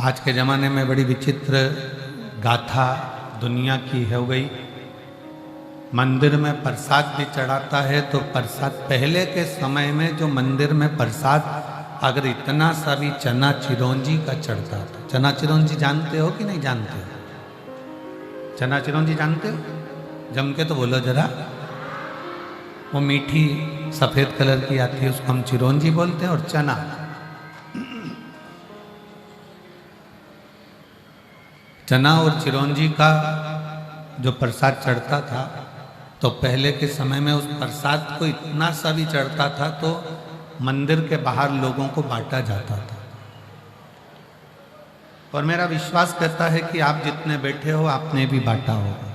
आज के ज़माने में बड़ी विचित्र गाथा दुनिया की हो गई। मंदिर में प्रसाद भी चढ़ाता है तो प्रसाद, पहले के समय में जो मंदिर में प्रसाद अगर इतना सा भी चना चिरौंजी का चढ़ता था। चना चिरौंजी जानते हो कि नहीं जानते हो? चना चिरौंजी जानते हो? जम के तो बोलो जरा। वो मीठी सफ़ेद कलर की आती है, उसको हम चिरौंजी बोलते हैं। और चना, चना और चिरौंजी का जो प्रसाद चढ़ता था तो पहले के समय में उस प्रसाद को इतना सा भी चढ़ता था तो मंदिर के बाहर लोगों को बांटा जाता था। और मेरा विश्वास करता है कि आप जितने बैठे हो आपने भी बांटा होगा।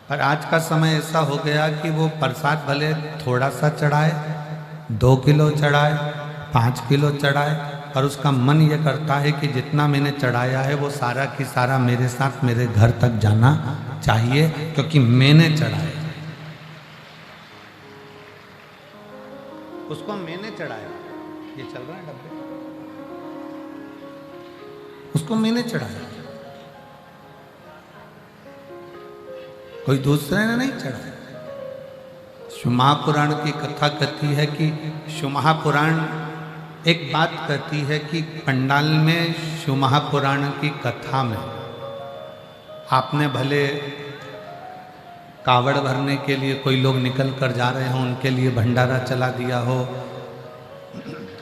पर आज का समय ऐसा हो गया कि वो प्रसाद भले थोड़ा सा चढ़ाए, 2 किलो चढ़ाए, 5 किलो चढ़ाए, और उसका मन ये करता है कि जितना मैंने चढ़ाया है वो सारा की सारा मेरे साथ मेरे घर तक जाना चाहिए, क्योंकि मैंने चढ़ाया, उसको मैंने चढ़ाया। ये चल रहा है डब्बे, उसको मैंने चढ़ाया, कोई दूसरे ने नहीं चढ़ाया। शिव महापुराण की कथा कहती है कि शिव महापुराण एक बात कहती है कि पंडाल में शिव महापुराण की कथा में आपने भले कावड़ भरने के लिए कोई लोग निकल कर जा रहे हों, उनके लिए भंडारा चला दिया हो,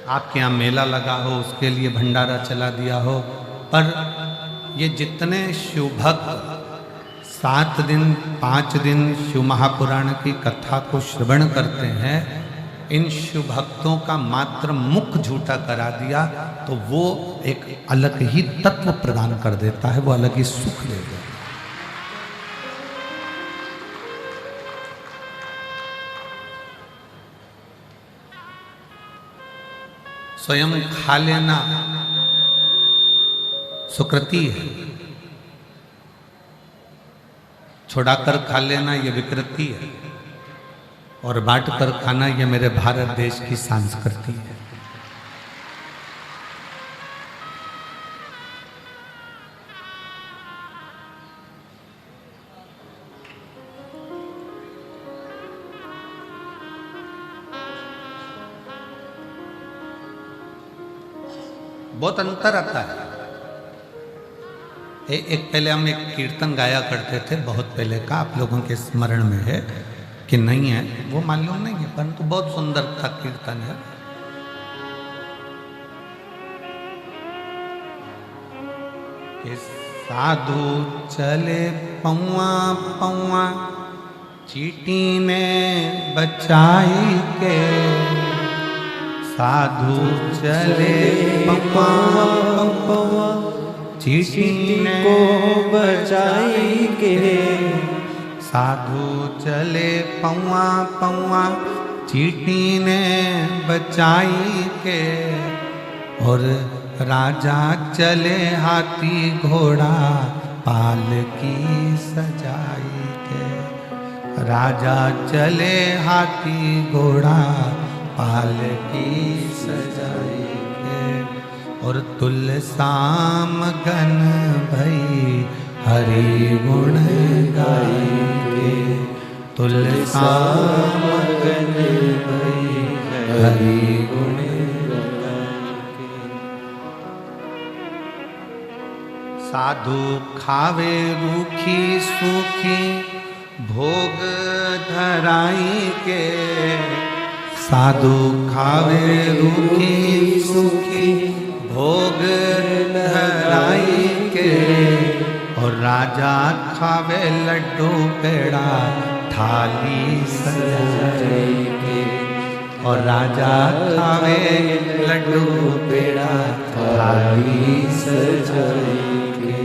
आपके यहाँ मेला लगा हो उसके लिए भंडारा चला दिया हो, पर ये जितने शिव भक्त 7 दिन 5 दिन शिव महापुराण की कथा को श्रवण करते हैं, इन शिव भक्तों का मात्र मुख झूठा करा दिया तो वो एक अलग ही तत्व प्रदान कर देता है, वो अलग ही सुख ले गया। स्वयं खा लेना सुकृति है, छुड़ाकर खा लेना ये विकृति है, और बांट कर खाना ये मेरे भारत देश की संस्कृति है। बहुत अंतर आता है। एक पहले हम एक कीर्तन गाया करते थे, बहुत पहले का, आप लोगों के स्मरण में है कि नहीं है वो मालूम नहीं है, परंतु बहुत सुंदर था कीर्तन है। कि साधु चले पौआ पौआ चींटी ने बचाई के, साधु चले पौआ पौआ चींटी को बचाई के, साधु चले पौआ पौआ चींटी ने बचाई के, और राजा चले हाथी घोड़ा पालकी सजाई के, राजा चले हाथी घोड़ा पालकी सजाई के, और तुलसाम गन भई हरि गुण गाई के, तुलसाम गन भई हरि गुण गाई के। साधु खावे रूखी सूखी भोग धराई के, साधु खावे रूखी सूखी भोग धराई के, और राजा खावे लड्डू पेड़ा थाली सजाई के, और राजा खावे लड्डू पेड़ा थाली सजाई के,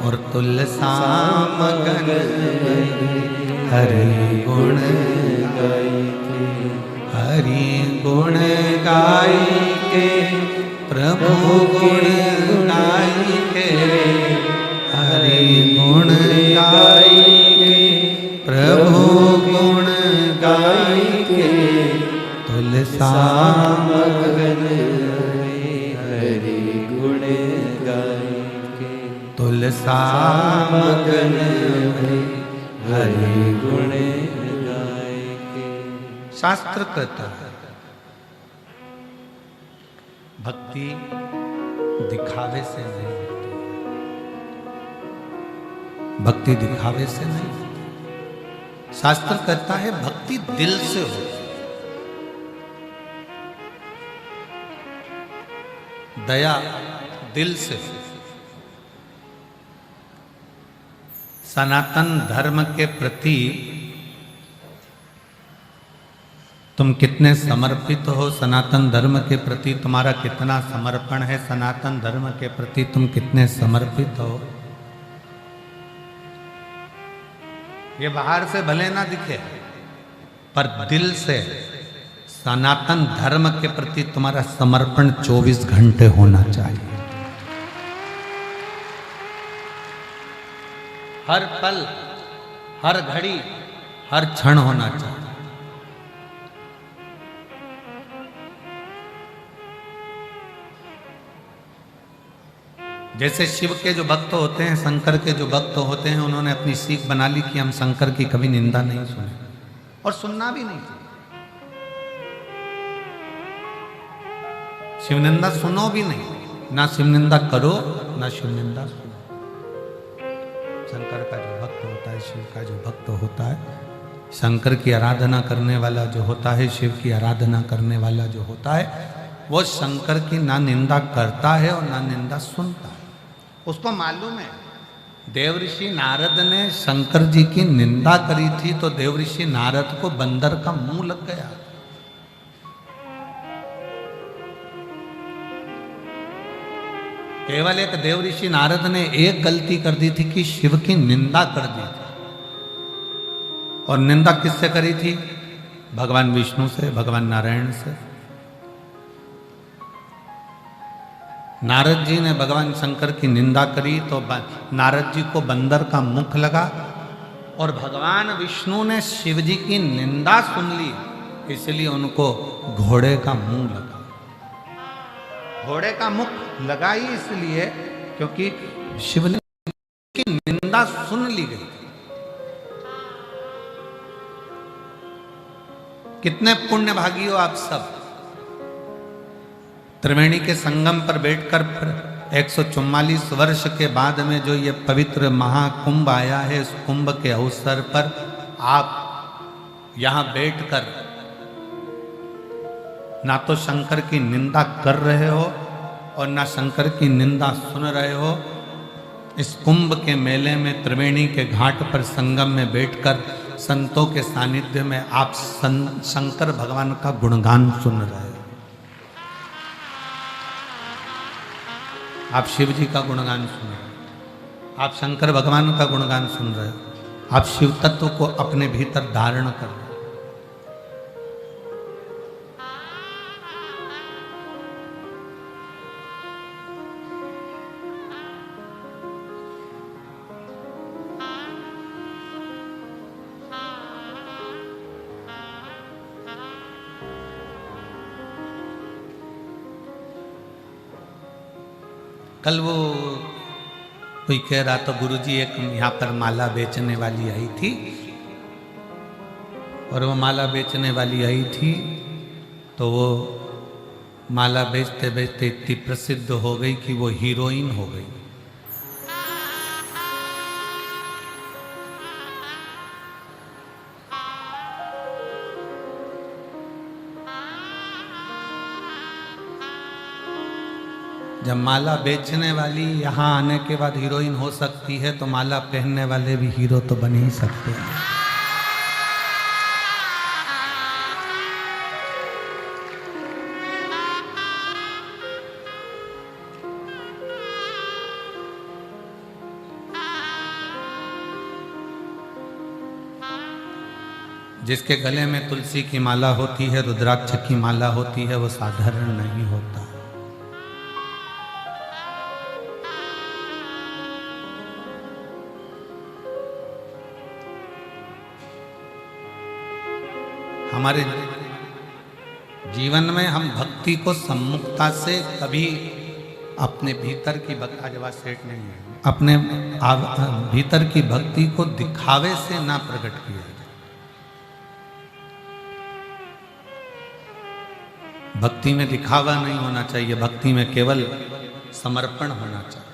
और तुलसाम गन हरि गुण गाई के, हरि गुण गाई के, प्रभु गुण गाई के, हरि गुण गाई के, प्रभु गुण गाई के, तुलसी सामगन हरि गुण गाय के, तुलसा मगन हरि गुण गाय के। शास्त्र कहता है भक्ति दिखावे से नहीं होती, भक्ति दिखावे से नहीं होती। शास्त्र कहता है भक्ति दिल से होती, दया दिल से। सनातन धर्म के प्रति तुम कितने समर्पित हो, सनातन धर्म के प्रति तुम्हारा कितना समर्पण है, सनातन धर्म के प्रति तुम कितने समर्पित हो, ये बाहर से भले ना दिखे पर दिल से सनातन धर्म के प्रति तुम्हारा समर्पण 24 घंटे होना चाहिए। हर पल, हर घड़ी, हर क्षण होना चाहिए। जैसे शिव के जो भक्त होते हैं, शंकर के जो भक्त होते हैं, उन्होंने अपनी सीख बना ली कि हम शंकर की कभी निंदा नहीं सुने और सुनना भी नहीं। शिव निंदा सुनो भी नहीं, ना शिव निंदा करो ना शिव निंदा सुनो। शंकर का जो भक्त होता है, शिव का जो भक्त होता है, शंकर की आराधना करने वाला जो होता है, शिव की आराधना करने वाला जो होता है, वो शंकर की ना निंदा करता है और ना निंदा सुनता है। उसको मालूम है देवऋषि नारद ने शंकर जी की निंदा करी थी तो देवऋषि नारद को बंदर का मुंह लग गया। केवल एक देवऋषि नारद ने एक गलती कर दी थी कि शिव की निंदा कर दी थी। और निंदा किससे करी थी? भगवान विष्णु से, भगवान नारायण से। नारद जी ने भगवान शंकर की निंदा करी तो नारद जी को बंदर का मुख लगा और भगवान विष्णु ने शिव जी की निंदा सुन ली, इसलिए उनको घोड़े का मुंह लगा। घोड़े का मुख लगा ही इसलिए क्योंकि शिव ने की निंदा सुन ली गई। कितने पुण्य भागी हो आप सब। त्रिवेणी के संगम पर बैठकर 144 वर्ष के बाद में जो ये पवित्र महाकुंभ आया है, इस कुंभ के अवसर पर आप यहाँ बैठकर ना तो शंकर की निंदा कर रहे हो और ना शंकर की निंदा सुन रहे हो। इस कुंभ के मेले में त्रिवेणी के घाट पर संगम में बैठकर संतों के सानिध्य में आप शंकर भगवान का गुणगान सुन रहे हो। आप शिव जी का गुणगान सुन रहे हो, आप शंकर भगवान का गुणगान सुन रहे हो, आप शिव तत्व को अपने भीतर धारण कर रहे हो। कल वो कोई कह रहा था गुरुजी एक यहाँ पर माला बेचने वाली आई थी और वो माला बेचने वाली आई थी तो वो माला बेचते बेचते इतनी प्रसिद्ध हो गई कि वो हीरोइन हो गई। जब माला बेचने वाली यहाँ आने के बाद हीरोइन हो सकती है तो माला पहनने वाले भी हीरो तो बन ही सकते हैं। जिसके गले में तुलसी की माला होती है, रुद्राक्ष की माला होती है, वो साधारण नहीं होता। हमारे जीवन में हम भक्ति को सम्मुखता से कभी अपने भीतर की आज सेठ नहीं है, अपने भीतर की भक्ति को दिखावे से ना प्रकट किया जाए। भक्ति में दिखावा नहीं होना चाहिए, भक्ति में केवल समर्पण होना चाहिए।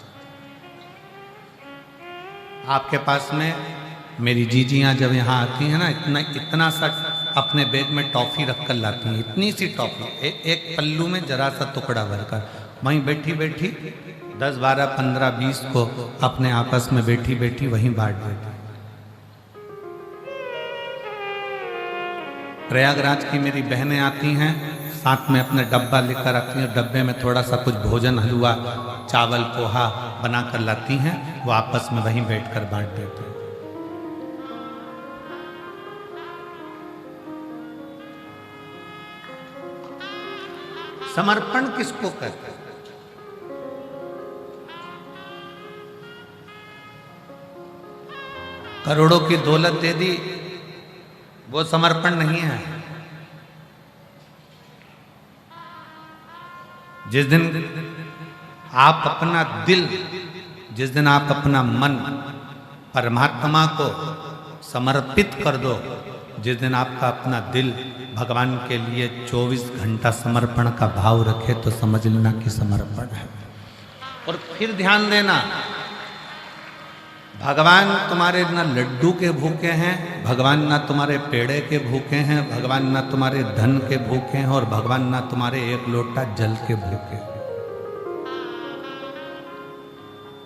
आपके पास में मेरी जीजियाँ जब यहाँ आती हैं ना, इतना सा अपने बैग में टॉफ़ी रख कर लाती हैं, इतनी सी टॉफ़ी, एक पल्लू में जरा सा टुकड़ा भरकर, वहीं बैठी बैठी 10, 12, 15, 20 को अपने आपस में बैठी बैठी वहीं बांट देती। प्रयागराज की मेरी बहनें आती हैं, साथ में अपने डब्बा लेकर आती हैं, डब्बे में थोड़ा सा कुछ भोजन, हलवा, चावल, पोहा बना कर लाती हैं, वो आपस में वहीं बैठकर बांट देते हैं। समर्पण किसको कहते हैं? करोड़ों की दौलत दे दी, वो समर्पण नहीं है। जिस दिन आप अपना दिल, जिस दिन आप अपना मन परमात्मा को समर्पित कर दो, जिस दिन आपका अपना दिल भगवान के लिए 24 घंटा समर्पण का भाव रखे, तो समझ लेना कि समर्पण है। और फिर ध्यान देना, भगवान तुम्हारे ना लड्डू के भूखे हैं, भगवान ना तुम्हारे पेड़े के भूखे हैं, भगवान ना तुम्हारे धन के भूखे हैं, और भगवान ना तुम्हारे एक लोटा जल के भूखे हैं।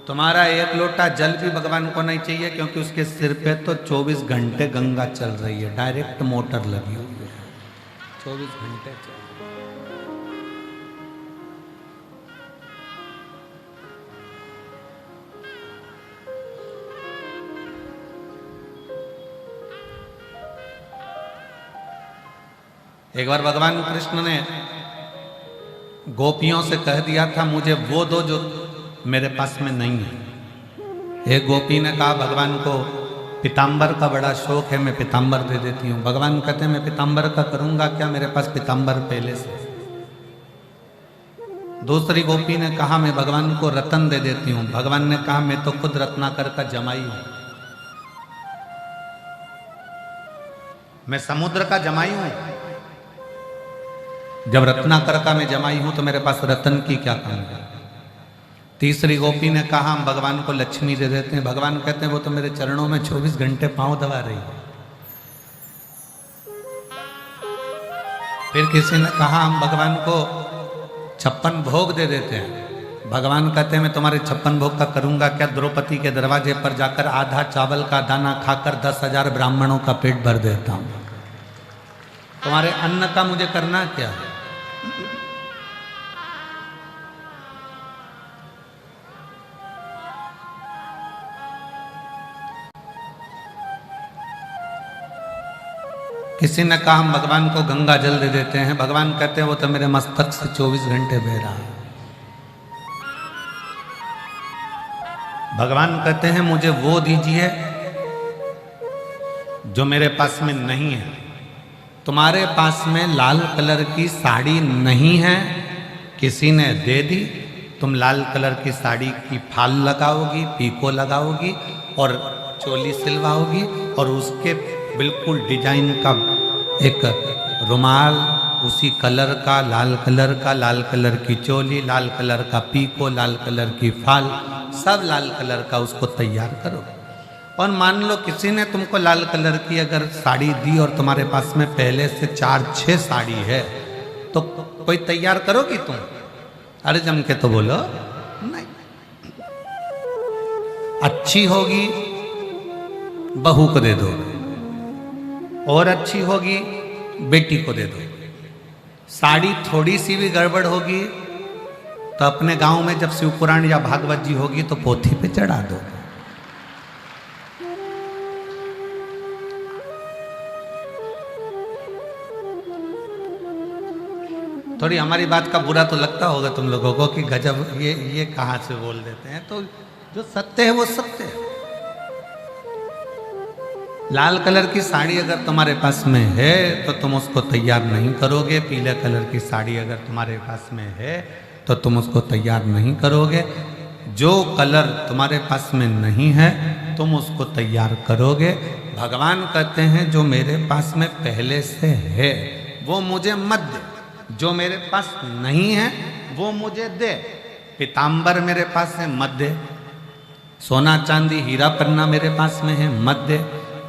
तुम्हारा एक लोटा जल भी भगवान को नहीं चाहिए, क्योंकि उसके सिर पे तो 24 घंटे गंगा चल रही है, डायरेक्ट मोटर लगी हुई है, 24 घंटे चल रही है। एक बार भगवान कृष्ण ने गोपियों से कह दिया था, मुझे वो दो जो मेरे पास में नहीं है। एक गोपी ने कहा, भगवान को पीताम्बर का बड़ा शौक है, मैं पीताम्बर दे देती हूँ। भगवान कहते हैं, मैं पीताम्बर का करूँगा क्या, मेरे पास पीताम्बर पहले से। दूसरी गोपी ने कहा, मैं भगवान को रतन दे देती हूँ। भगवान ने कहा, मैं तो खुद रत्नाकर का जमाई हूँ, मैं समुद्र का जमाई हूँ। जब रत्नाकर का मैं जमाई हूं तो मेरे पास रतन की क्या कमी है। तीसरी गोपी ने कहा, हम भगवान को लक्ष्मी दे देते हैं। भगवान कहते हैं, वो तो मेरे चरणों में 24 घंटे पांव दबा रही है। फिर किसी ने कहा, हम भगवान को 56 भोग दे देते हैं। भगवान कहते हैं, मैं तुम्हारे 56 भोग का करूंगा क्या, द्रौपदी के दरवाजे पर जाकर आधा चावल का दाना खाकर 10,000 ब्राह्मणों का पेट भर देता हूं। तुम्हारे अन्न का मुझे करना क्या है। किसी ने कहा, हम भगवान को गंगा जल दे देते हैं। भगवान कहते हैं, वो तो मेरे मस्तक से 24 घंटे बह रहा है। भगवान कहते हैं, मुझे वो दीजिए जो मेरे पास में नहीं है। तुम्हारे पास में लाल कलर की साड़ी नहीं है, किसी ने दे दी, तुम लाल कलर की साड़ी की फाल लगाओगी, पीको लगाओगी और चोली सिलवाओगी, और उसके बिल्कुल डिजाइन का एक रुमाल उसी कलर का, लाल कलर की चोली, लाल कलर का पीको, लाल कलर की फाल, सब लाल कलर का उसको तैयार करो। और मान लो किसी ने तुमको लाल कलर की अगर साड़ी दी और तुम्हारे पास में पहले से 4-6 साड़ी है, तो कोई तैयार करोगी तुम? अरे जम के तो बोलो नहीं। अच्छी होगी बहू को दे दो, और अच्छी होगी बेटी को दे दो। साड़ी थोड़ी सी भी गड़बड़ होगी तो अपने गांव में जब शिवपुराण या भागवत जी होगी तो पोथी पे चढ़ा दो। थोड़ी हमारी बात का बुरा तो लगता होगा तुम लोगों को कि गजब ये कहाँ से बोल देते हैं। तो जो सत्य है वो सत्य है। लाल कलर की साड़ी अगर तुम्हारे पास में है तो तुम उसको तैयार नहीं करोगे, पीले कलर की साड़ी अगर तुम्हारे पास में है तो तुम उसको तैयार नहीं करोगे। जो कलर तुम्हारे पास में नहीं है तुम उसको तैयार करोगे। भगवान कहते हैं जो मेरे पास में पहले से है वो मुझे मत दे, जो मेरे पास नहीं है वो मुझे दे। पीताम्बर मेरे पास है मत दे, सोना चांदी हीरा पन्ना मेरे पास में है मत दे,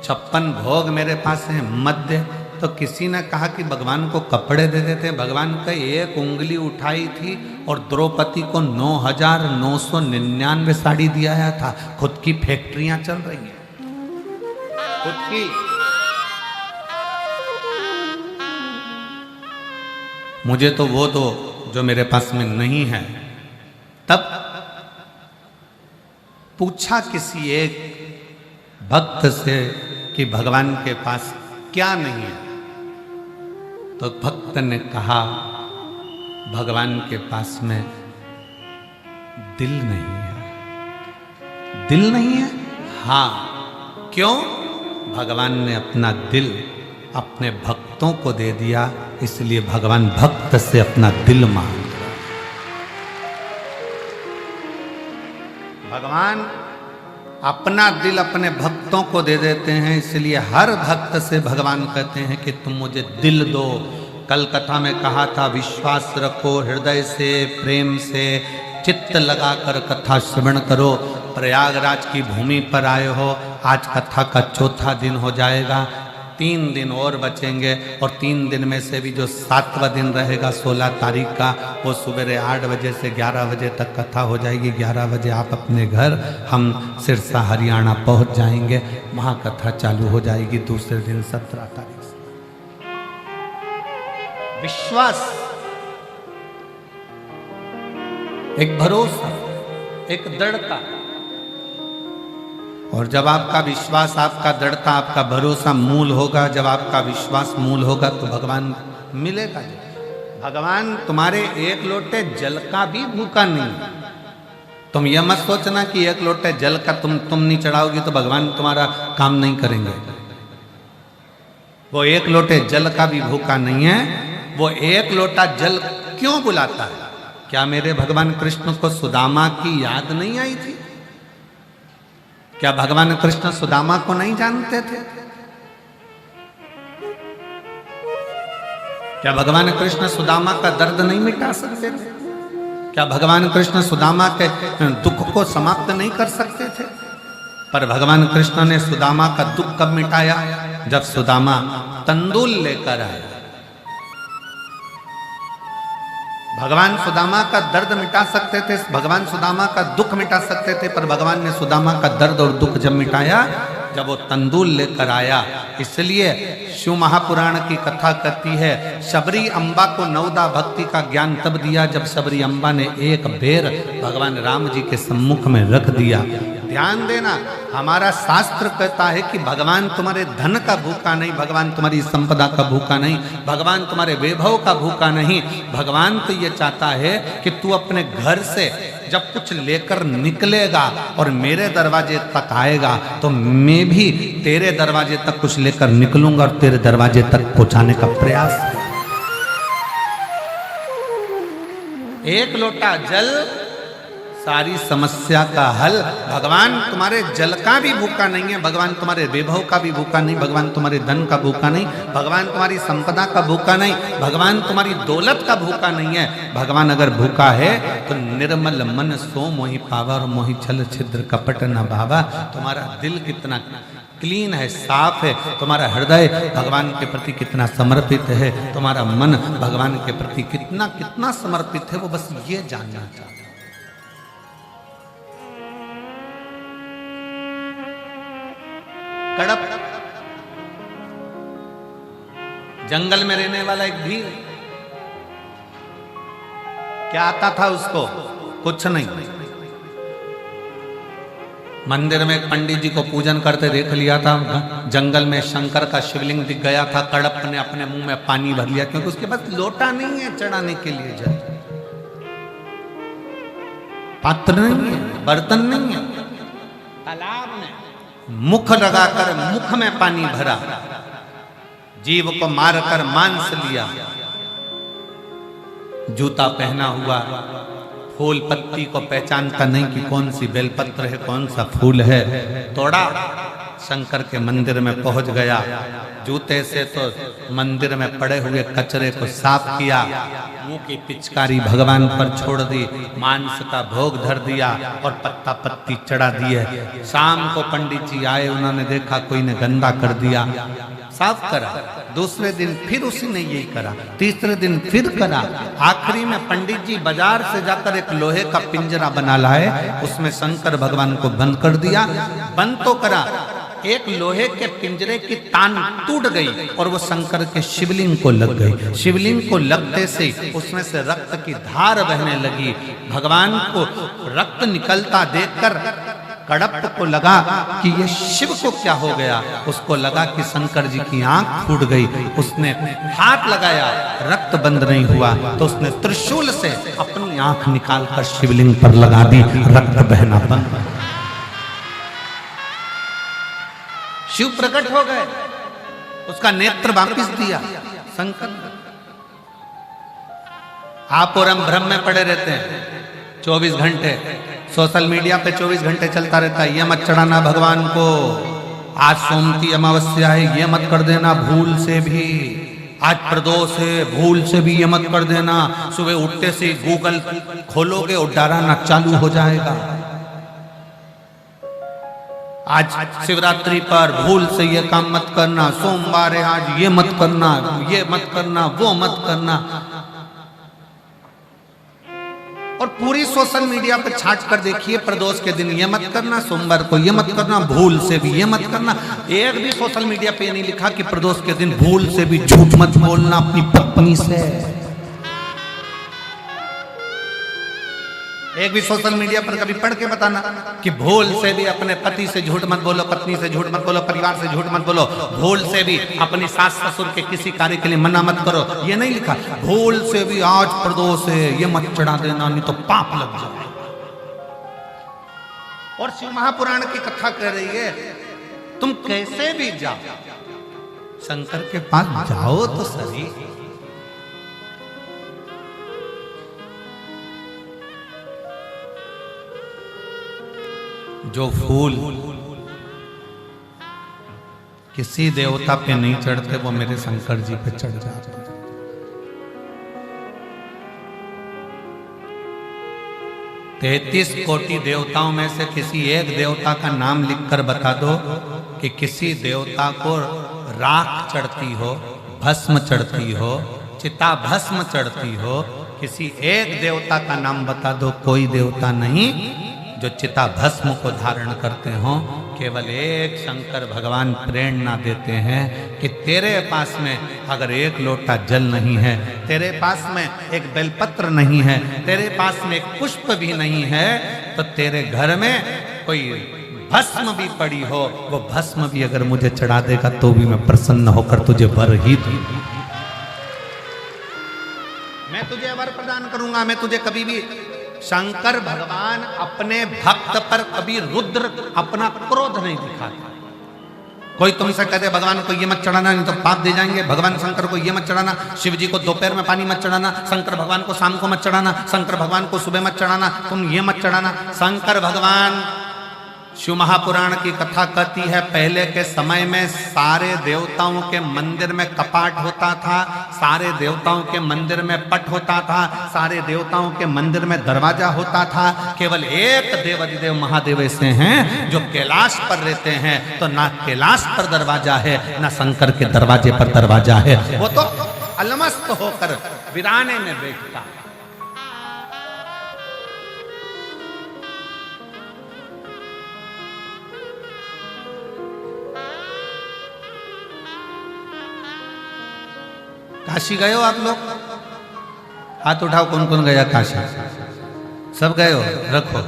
56 भोग मेरे पास है मत दे। तो किसी ने कहा कि भगवान को कपड़े दे देते। भगवान का एक उंगली उठाई थी और द्रौपदी को 9,999 साड़ी दिया था। खुद की फैक्ट्रियां चल रही हैं, खुद की। मुझे तो वो दो जो मेरे पास में नहीं है। तब पूछा किसी एक भक्त से कि भगवान के पास क्या नहीं है, तो भक्त ने कहा भगवान के पास में दिल नहीं है। दिल नहीं है? हाँ। क्यों? भगवान ने अपना दिल अपने भक्तों को दे दिया, इसलिए भगवान भक्त से अपना दिल मांग रहा। भगवान अपना दिल अपने भक्तों को दे देते हैं, इसलिए हर भक्त से भगवान कहते हैं कि तुम मुझे दिल दो। कल कथा में कहा था विश्वास रखो, हृदय से प्रेम से चित्त लगाकर कथा श्रवण करो। प्रयागराज की भूमि पर आए हो, आज कथा का चौथा दिन हो जाएगा, 3 दिन और बचेंगे और 3 दिन में से भी जो 7वां दिन रहेगा 16 तारीख का, वो सुबह 8 बजे से 11 बजे तक कथा हो जाएगी। 11 बजे आप अपने घर, हम सिरसा हरियाणा पहुंच जाएंगे, वहां कथा चालू हो जाएगी दूसरे दिन 17 तारीख से। विश्वास, एक भरोसा, एक दृढ़ता। और जब आपका विश्वास, आपका दृढ़ता, आपका भरोसा मूल होगा, जब आपका विश्वास मूल होगा तो भगवान मिलेगा। भगवान तुम्हारे एक लोटे जल का भी भूखा नहीं। तुम यह मत सोचना कि एक लोटे जल का तुम नहीं चढ़ाओगी तो भगवान तुम्हारा काम नहीं करेंगे। वो एक लोटे जल का भी भूखा नहीं है। वो एक लोटा जल क्यों बुलाता है? क्या मेरे भगवान कृष्ण को सुदामा की याद नहीं आई थी? क्या भगवान कृष्ण सुदामा को नहीं जानते थे? क्या भगवान कृष्ण सुदामा का दर्द नहीं मिटा सकते थे? क्या भगवान कृष्ण सुदामा के दुख को समाप्त नहीं कर सकते थे? पर भगवान कृष्ण ने सुदामा का दुख कब मिटाया? जब सुदामा तंदूल लेकर आया। भगवान सुदामा का दर्द मिटा सकते थे, भगवान सुदामा का दुख मिटा सकते थे, पर भगवान ने सुदामा का दर्द और दुख जब मिटाया, जब वो तंदूल लेकर आया। इसलिए शिव महापुराण की कथा कहती है, शबरी अम्बा को नवदा भक्ति का ज्ञान तब दिया जब शबरी अम्बा ने एक बेर भगवान राम जी के सम्मुख में रख दिया। ध्यान देना, हमारा शास्त्र कहता है कि भगवान तुम्हारे धन का भूखा नहीं, भगवान तुम्हारी संपदा का भूखा नहीं, भगवान तुम्हारे वैभव का भूखा नहीं। भगवान तो ये चाहता है कि तू अपने घर से जब कुछ लेकर निकलेगा और मेरे दरवाजे तक आएगा तो मैं भी तेरे दरवाजे तक कुछ लेकर निकलूंगा और तेरे दरवाजे तक पहुंचाने का प्रयास। एक लोटा जल सारी समस्या का हल। भगवान तुम्हारे जल का भी भूखा नहीं है, भगवान तुम्हारे वैभव का भी भूखा नहीं, भगवान तुम्हारे धन का भूखा नहीं, भगवान तुम्हारी संपदा का भूखा नहीं, भगवान तुम्हारी दौलत का भूखा नहीं है। भगवान अगर भूखा है तो निर्मल मन सो मोहि पावा और मोहि छल छिद्र कपट न भावा। तुम्हारा दिल कितना क्लीन है, साफ है, तुम्हारा हृदय भगवान के प्रति कितना समर्पित है, तुम्हारा मन भगवान के प्रति कितना कितना समर्पित है, वो बस ये जानना चाहता। कड़प जंगल में रहने वाला एक भील, क्या आता था उसको? कुछ नहीं। मंदिर में एक पंडित जी को पूजन करते देख लिया था, जंगल में शंकर का शिवलिंग दिख गया था, कड़प ने अपने मुंह में पानी भर लिया क्योंकि उसके पास लोटा नहीं है चढ़ाने के लिए, जल पात्र नहीं है, बर्तन नहीं है। तालाब में मुख लगाकर मुख में पानी भरा, जीव को मारकर मांस लिया, जूता पहना हुआ, फूल पत्ती को पहचानता नहीं कि कौन सी बेलपत्र है कौन सा फूल है, तोड़ा, शंकर के मंदिर में पहुंच गया, जूते से तो मंदिर में पड़े हुए कचरे को साफ किया, मुंह की पिचकारी भगवान पर छोड़ दी, मांस का भोग धर दिया और पत्ता पत्ती चढ़ा दिए। शाम को पंडित जी आए, उन्होंने देखा कोई ने गंदा कर दिया, साफ करा। दूसरे दिन फिर उसी ने यही करा, तीसरे दिन फिर करा। आखिरी में पंडित जी बाजार से जाकर एक लोहे का पिंजरा बना लाए, उसमें शंकर भगवान को बंद कर दिया। बंद तो करा, एक लोहे के पिंजरे की तान टूट गई और वो शंकर के शिवलिंग को लग गई। शिवलिंग को लगते से उसमें से रक्त की धार बहने लगी। भगवान को रक्त निकलता देखकर कड़प को लगा कि ये शिव को क्या हो गया। उसको लगा कि शंकर जी की आंख फूट गई। उसने हाथ लगाया, रक्त बंद नहीं हुआ, तो उसने त्रिशूल से अपनी आंख निकालकर शिवलिंग पर लगा दी, रक्त बहना बंद। शिव प्रकट हो गए, उसका नेत्र वापिस दिया शंकर। आप और हम भ्रम में पड़े रहते हैं 24 घंटे, सोशल मीडिया पे 24 घंटे चलता रहता है, ये मत चढ़ाना भगवान को, आज सोमती अमावस्या है ये मत कर देना भूल से भी, आज प्रदोष है भूल से भी ये मत कर देना। सुबह उठते से गूगल खोलोगे और डराना चालू हो जाएगा। आज शिवरात्रि पर भूल से ये काम मत करना, सोमवार है आज ये मत करना, ये मत करना, वो मत करना। और पूरी सोशल मीडिया पे छाट कर देखिए, प्रदोष के दिन ये मत करना, सोमवार को ये मत करना, भूल से भी ये मत करना। एक भी सोशल मीडिया पे नहीं लिखा कि प्रदोष के दिन भूल से भी झूठ मत बोलना अपनी पत्नी से। एक भी सोशल मीडिया पर कभी पढ़ के बताना कि भूल से भी अपने पति से झूठ मत बोलो, पत्नी से झूठ मत बोलो, परिवार से झूठ मत बोलो, भूल से भी अपनी सास ससुर के किसी कार्य के लिए मना मत करो, ये नहीं लिखा। भूल से भी आज प्रदोष है ये मत चढ़ा देना, नहीं तो पाप लग जाए। और शिव महापुराण की कथा कह रही है, तुम कैसे भी जाओ शंकर के पास जाओ तो सही। जो फूल किसी देवता पे नहीं चढ़ते वो मेरे शंकर जी पे चढ़ जाते। 33 कोटि देवताओं में से किसी एक देवता का नाम लिखकर बता दो कि किसी देवता को राख चढ़ती हो, भस्म चढ़ती हो, चिता भस्म चढ़ती हो। किसी एक देवता का नाम बता दो, कोई देवता नहीं जो चिता भस्म को धारण करते हो। केवल एक शंकर भगवान प्रेरणा देते हैं कि तेरे पास में अगर एक लोटा जल नहीं है, तेरे पास में एक बेलपत्र नहीं है, तेरे पास में एक पुष्प भी नहीं है, तो तेरे घर में कोई भस्म भी पड़ी हो, वो भस्म भी अगर मुझे चढ़ा देगा तो भी मैं प्रसन्न होकर तुझे वर ही दूंगा। मैं तुझे वर प्रदान करूंगा। मैं तुझे कभी भी, शंकर भगवान अपने भक्त पर कभी रुद्र अपना क्रोध नहीं दिखाता। कोई तुमसे कहते भगवान को ये मत चढ़ाना नहीं तो पाप दे जाएंगे, भगवान शंकर को ये मत चढ़ाना, शिव जी को दोपहर में पानी मत चढ़ाना, शंकर भगवान को शाम को मत चढ़ाना, शंकर भगवान को सुबह मत चढ़ाना, तुम ये मत चढ़ाना। शंकर भगवान, शिव महापुराण की कथा कहती है, पहले के समय में सारे देवताओं के मंदिर में कपाट होता था, सारे देवताओं के मंदिर में पट होता था, सारे देवताओं के मंदिर में दरवाजा होता था। केवल एक देवाधिदेव महादेव ऐसे हैं जो कैलाश पर रहते हैं, तो ना कैलाश पर दरवाजा है ना शंकर के दरवाजे पर दरवाजा है। वो तो अलमस्त होकर वीराने में बैठता। काशी गए हो आप लोग? हाथ उठाओ, कौन कौन गया काशी? सब गए हो? रखो।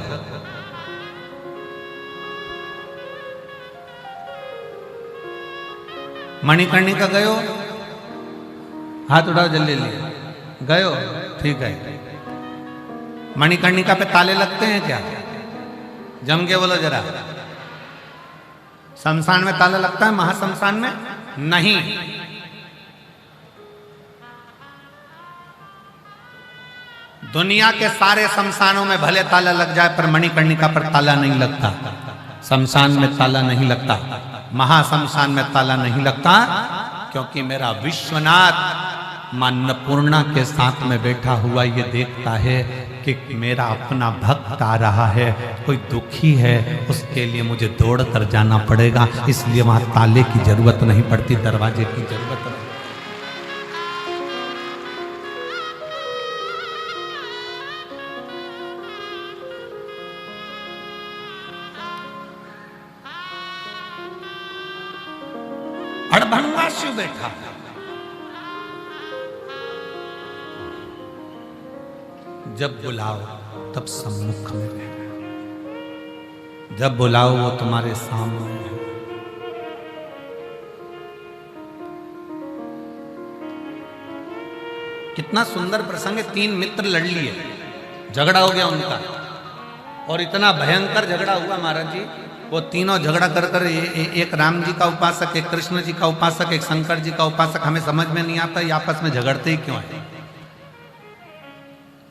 मणिकर्णिका गए हो? हाथ उठाओ जल्दी जल्दी। गए हो? ठीक है। मणिकर्णिका पे ताले लगते हैं क्या? जम के बोलो जरा। शमशान में ताला लगता है, महाशमशान में नहीं। दुनिया के सारे शमशानों में भले ताला लग जाए पर मणिकर्णिका पर ताला नहीं लगता। शमशान में ताला नहीं लगता, महाशमशान में ताला नहीं लगता, क्योंकि मेरा विश्वनाथ मां अन्नपूर्णा के साथ में बैठा हुआ ये देखता है कि मेरा अपना भक्त आ रहा है, कोई दुखी है, उसके लिए मुझे दौड़ कर जाना पड़ेगा, इसलिए वहां ताले की जरूरत नहीं पड़ती, दरवाजे की जरूरत नहीं। अड़भंगा शिव बैठा, जब बुलाओ तब सम्मुख में रहना, जब बुलाओ वो तुम्हारे सामने है। कितना सुंदर प्रसंग है। 3 मित्र लड़ लिए, झगड़ा हो गया उनका, और इतना भयंकर झगड़ा हुआ महाराज जी, वो तीनों झगड़ा कर कर एक राम जी का उपासक, एक कृष्ण जी का उपासक, एक शंकर जी का उपासक, हमें समझ में नहीं आता ये आपस में झगड़ते ही क्यों है,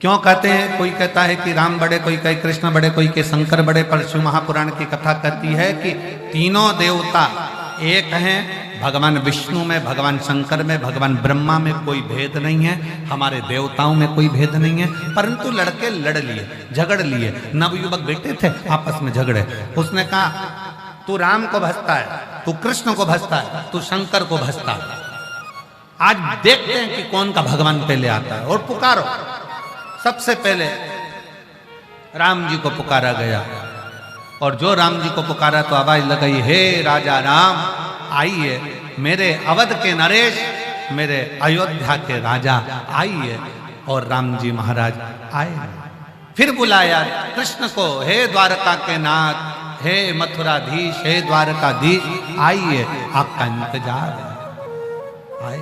क्यों कहते हैं। कोई कहता है कि राम बड़े, कोई कहे कृष्ण बड़े, कोई के शंकर बड़े, पर शिव महापुराण की कथा कहती है कि तीनों देवता एक हैं, भगवान विष्णु में, भगवान शंकर में, भगवान ब्रह्मा में कोई भेद नहीं है, हमारे देवताओं में कोई भेद नहीं है। परंतु लड़के लड़ लिए, झगड़ लिए, नवयुवक बेटे थे आपस में झगड़े। उसने कहा तू राम को भजता है, तू कृष्ण को भजता है, तू शंकर को भजता है, आज देखते हैं कि कौन का भगवान पहले आता है, और पुकारो। सबसे पहले राम जी को पुकारा गया, और जो राम जी को पुकारा तो आवाज लगाई, हे राजा राम आइए, मेरे अवध के नरेश, मेरे अयोध्या के राजा आइए। और राम जी महाराज आए। फिर बुलाया कृष्ण को, हे द्वारका के नाथ, हे मथुराधीश, हे द्वारकाधीश आइए, आपका इंतजार है, आए।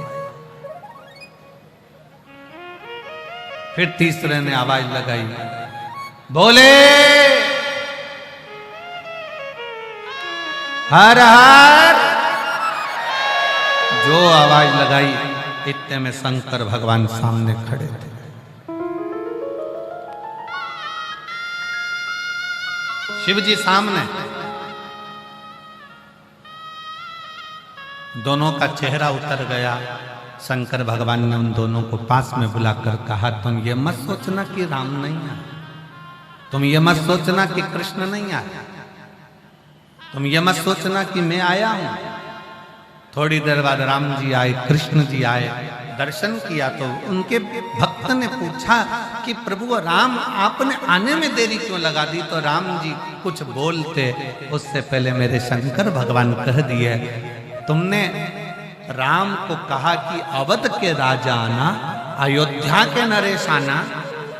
फिर तीसरे ने आवाज लगाई, बोले हर हर। जो आवाज लगाई इतने में शंकर भगवान सामने खड़े थे। शिव जी सामने, दोनों का चेहरा उतर गया। शंकर भगवान ने उन दोनों को पास में बुलाकर कहा, तुम ये मत सोचना कि राम नहीं आया, तुम ये मत सोचना कि कृष्ण नहीं आया, तुम ये मत सोचना कि मैं आया हूं। थोड़ी देर बाद राम जी आए, कृष्ण जी आए, दर्शन किया तो उनके भक्त ने पूछा कि प्रभु राम आपने आने में देरी क्यों लगा दी। तो राम जी कुछ बोलते उससे पहले मेरे शंकर भगवान कह दिए, तुमने राम को कहा कि अवध के राजा आना, अयोध्या के नरेश आना,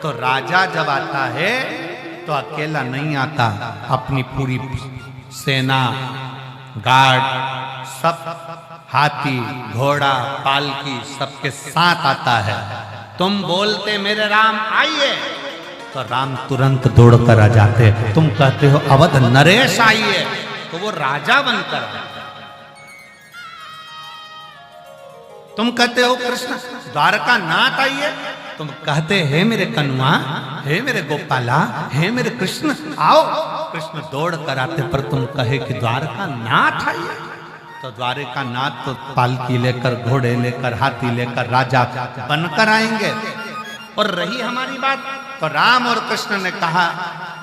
तो राजा जब आता है तो अकेला नहीं आता, अपनी पूरी सेना, गार्ड, सब हाथी, घोड़ा, पालकी सबके साथ आता है। तुम बोलते मेरे राम आइए तो राम तुरंत दौड़कर आ जाते। तुम कहते हो अवध नरेश आइए तो वो राजा बनकर आता। तुम कहते हो कृष्ण द्वारका नाथ आइए, तुम कहते हे मेरे कन्वा, हे मेरे गोपाला, हे मेरे कृष्ण आओ, कृष्ण दौड़ कर आते। पर तुम कहे कि द्वारका नाथ आइए तो द्वारका नाथ तो पालकी लेकर, घोड़े लेकर, हाथी लेकर राजा बनकर आएंगे। और रही हमारी बात तो राम और कृष्ण ने कहा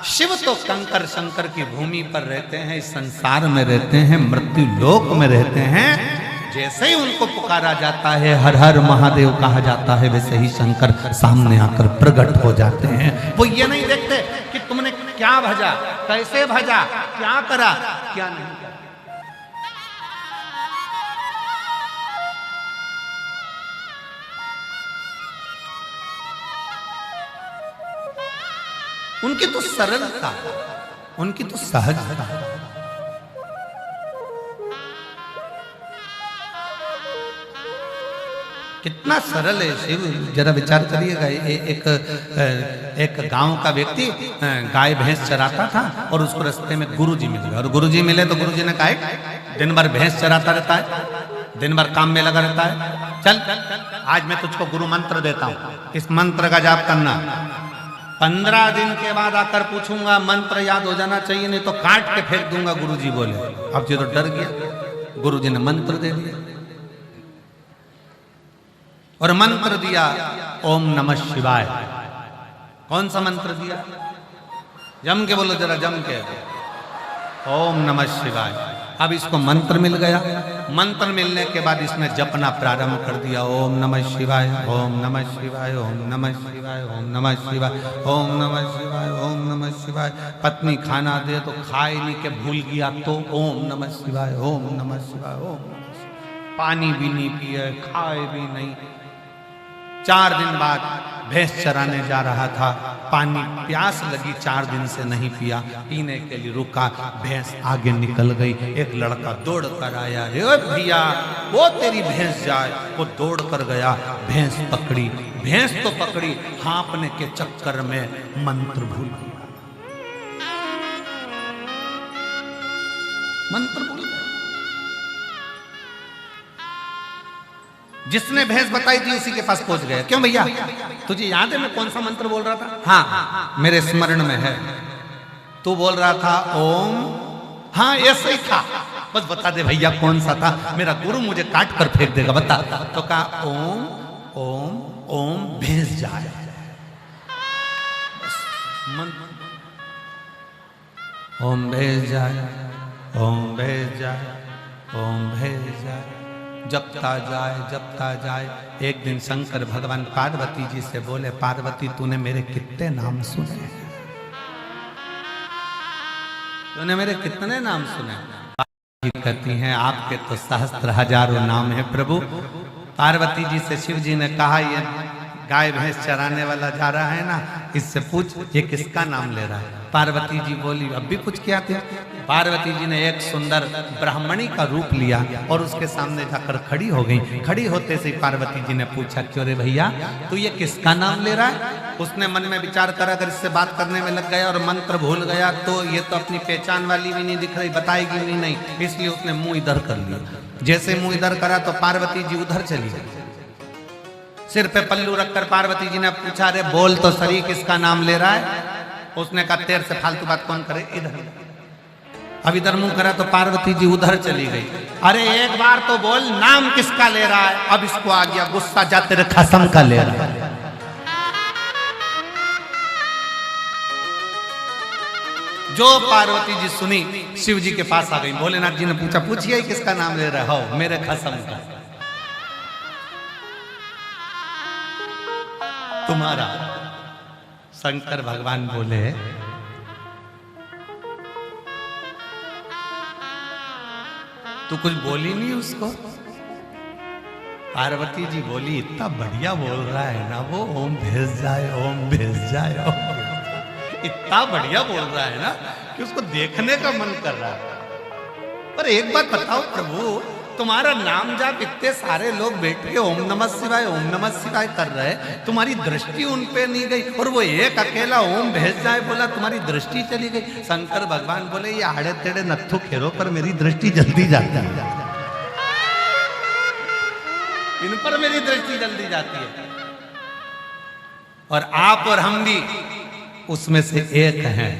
शिव तो कंकर शंकर की भूमि पर रहते हैं, इस संसार में रहते हैं, मृत्यु लोक में रहते हैं। जैसे ही उनको पुकारा जाता है, हर हर महादेव कहा जाता है, वैसे ही शंकर सामने आकर प्रकट हो जाते हैं। वो ये नहीं देखते कि तुमने क्या भजा, कैसे भजा, क्या करा, क्या नहीं करा। उनकी तो सरलता, उनकी तो सहजता। कितना सरल है शिव, जरा विचार करिएगा। एक गांव का व्यक्ति गाय भैंस चराता था और उसको रास्ते में गुरुजी मिल गए, और गुरुजी मिले तो गुरुजी ने कहा दिन भर भैंस चराता रहता है, दिन भर काम में लगा रहता है, चल आज मैं तुझको गुरु मंत्र देता हूं, इस मंत्र का जाप करना। 15 दिन के बाद आकर पूछूंगा, मंत्र याद हो जाना चाहिए, नहीं तो काट के फेंक दूंगा, गुरुजी बोले। अब ये तो डर गया, गुरुजी ने मंत्र दे दिया और मंत्र दिया ओम नमः शिवाय। कौन सा मंत्र दिया? जम के बोलो जरा, जम के, ओम नमः शिवाय। अब इसको मंत्र मिल गया। मंत्र मिलने के बाद इसने जपना प्रारंभ कर दिया, ओम नमः शिवाय, ओम नमः शिवाय, ओम नमः शिवाय, ओम नमः शिवाय, ओम नमः शिवाय, ओम नमः शिवाय। पत्नी खाना दे तो खाए नहीं के भूल गया तो ओम नमः शिवाय, ओम नमः शिवाय, ओम नमः शिवाय। पानी भी नहीं पिए, खाए भी नहीं। 4 दिन बाद भैंस चराने जा रहा था, पानी प्यास लगी, 4 दिन से नहीं पिया, पीने के लिए रुका, भैंस आगे निकल गई। एक लड़का दौड़ कर आया, हे भैया वो तेरी भैंस जाए। वो दौड़ कर गया, भैंस पकड़ी, भैंस तो पकड़ी, हाँपने के चक्कर में मंत्र भूल गया, मंत्र भूल गया। जिसने भैंस बताई थी उसी के पास पहुंच गया। क्यों भैया, तुझे याद है मैं कौन सा मंत्र बोल रहा था? हाँ मेरे स्मरण में है। तू बोल रहा था ओम, हाँ ऐसा ही था, बस बता दे भैया कौन सा था, मेरा गुरु मुझे काट कर फेंक देगा, बता। तो कहा ओम ओम ओम भैंस जाए। ओम भैंस जाए, ओम भैंस जाए, ओम भैंस जाए। जपता जाए। एक दिन शंकर भगवान पार्वती जी से बोले, पार्वती तूने मेरे कितने नाम सुने, तूने मेरे कितने नाम सुने? पार्वती कहती हैं आपके तो सहस्त्र हजारों नाम है प्रभु। पार्वती जी से शिव जी ने कहा, ये गाय भैंस चराने वाला जा रहा है ना, इससे पूछ ये किसका नाम ले रहा है। पार्वती जी बोली अब भी कुछ क्या थे। पार्वती जी ने एक सुंदर ब्राह्मणी का रूप लिया और उसके सामने जाकर खड़ी हो गई। खड़ी होते से पार्वती जी ने पूछा, क्यों रे भैया तू ये किसका नाम ले रहा है? उसने मन में विचार करा, अगर इससे बात करने में लग गया और मंत्र भूल गया तो ये तो अपनी पहचान वाली भी नहीं दिख रही, बताएगी भी नहीं, इसलिए उसने मुंह इधर कर लिया। जैसे मुंह इधर करा तो पार्वती जी उधर चली गई। सिर पे पल्लू रखकर पार्वती जी ने पूछा, अरे बोल तो सही किसका नाम ले रहा है? उसने कहा तेरे से फालतू बात कौन करे, इधर। अब इधर मुंह करा तो पार्वती जी उधर चली गई। अरे एक बार तो बोल नाम किसका ले रहा है? अब इसको आ गया गुस्सा, जा तेरे खसम का ले रहा है। जो पार्वती जी सुनी, शिव जी के पास आ गई। भोलेनाथ जी ने पूछा, पूछिए किसका नाम ले रहा हो? मेरे खसम का, तुम्हारा। शंकर भगवान बोले, तू कुछ बोली नहीं उसको? पार्वती जी बोली, इतना बढ़िया बोल रहा है ना वो, ओम भेज जाए, ओम भेज जाए, ओम भेज जाए। इतना बढ़िया बोल रहा है ना कि उसको देखने का मन कर रहा है। पर एक बात बताओ प्रभु, तुम्हारा नाम जाप इतने सारे लोग बैठ के ओम नमः शिवाय, ओम नमः शिवाय कर रहे, तुम्हारी दृष्टि उन पे नहीं गई, और वो एक अकेला ओम भेज जाए बोला, तुम्हारी दृष्टि चली गई। शंकर भगवान बोले, ये आड़े तेड़े नत्थु खेरों पर मेरी दृष्टि जल्दी जाती है, इन पर मेरी दृष्टि जल्दी जाती है। और आप और हम भी उसमें से एक हैं।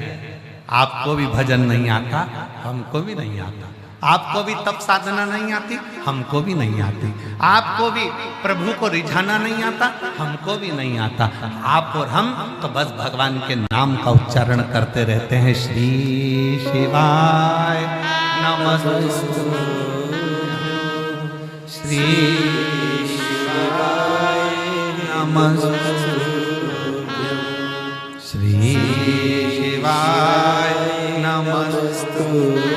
आपको भी भजन नहीं आता, हमको भी नहीं आता। आपको भी तप साधना नहीं आती, हमको भी नहीं आती। आपको भी प्रभु को रिझाना नहीं आता, हमको भी नहीं आता। आप और हम तो बस भगवान के नाम का उच्चारण करते रहते हैं। श्री शिवाय नमस्तुभ्यं, श्री शिवाय नमस्तुभ्यं, श्री शिवाय नमस्तुभ्यं,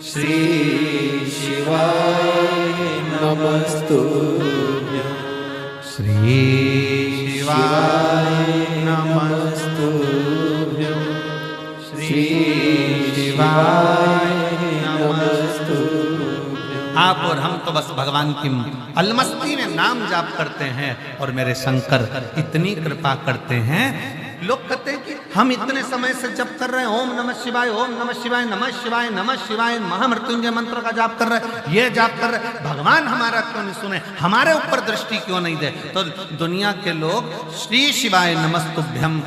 श्री शिवाय नमस्तुभ्यं, श्री शिवाय नमस्तुभ्यं, श्री शिवाय नमस्तुभ्यं। आप और हम तो बस भगवान की अलमस्ती में नाम जाप करते हैं और मेरे शंकर इतनी कृपा करते हैं। लोग कहते हैं कि हम इतने समय से जप कर रहे हैं, ओम नमः शिवाय, ओम नमः शिवाय, नमः शिवाय, नमः शिवाय, महामृत्युंजय मंत्र का जाप कर रहे हैं, ये जाप कर रहे हैं, भगवान हमारा क्यों नहीं सुने, हमारे ऊपर दृष्टि क्यों नहीं दे। तो दुनिया के लोग श्री शिवाय नमस्तुभ्यम,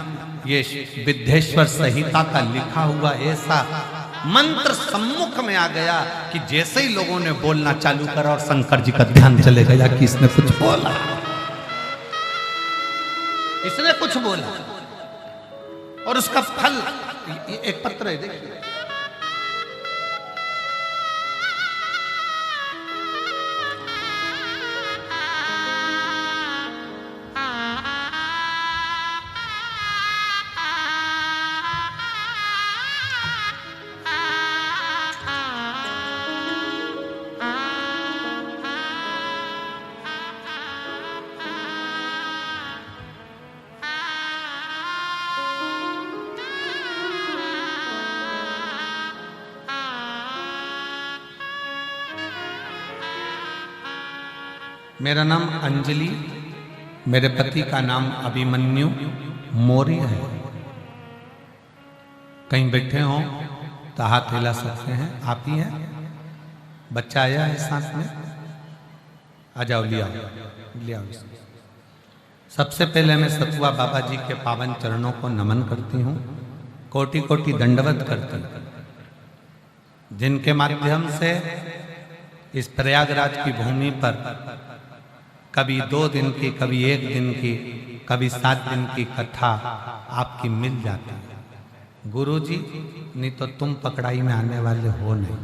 ये विद्येश्वर संहिता का लिखा हुआ ऐसा मंत्र सम्मुख में आ गया कि जैसे ही लोगों ने बोलना चालू करा और शंकर जी का ध्यान चले गया कि इसने कुछ बोला, इसने कुछ बोला, और उसका फल एक पत्र है, देखिए। मेरा नाम अंजलि, मेरे पति का नाम अभिमन्यु मौर्य है। कहीं बैठे हो तो हाथ हिला सकते हैं, आप ही हैं। बच्चा आया है साथ में, आ जाओ, लिया लिया। सबसे पहले मैं सतुआ बाबा जी के पावन चरणों को नमन करती हूँ, कोटि कोटि दंडवत करती हूँ, जिनके माध्यम से इस प्रयागराज की भूमि पर कभी 2 दिन की, कभी 1 दिन की, कभी 7 दिन की कथा आपकी मिल जाती है। गुरु जी, नहीं तो तुम पकड़ाई में आने वाले हो नहीं।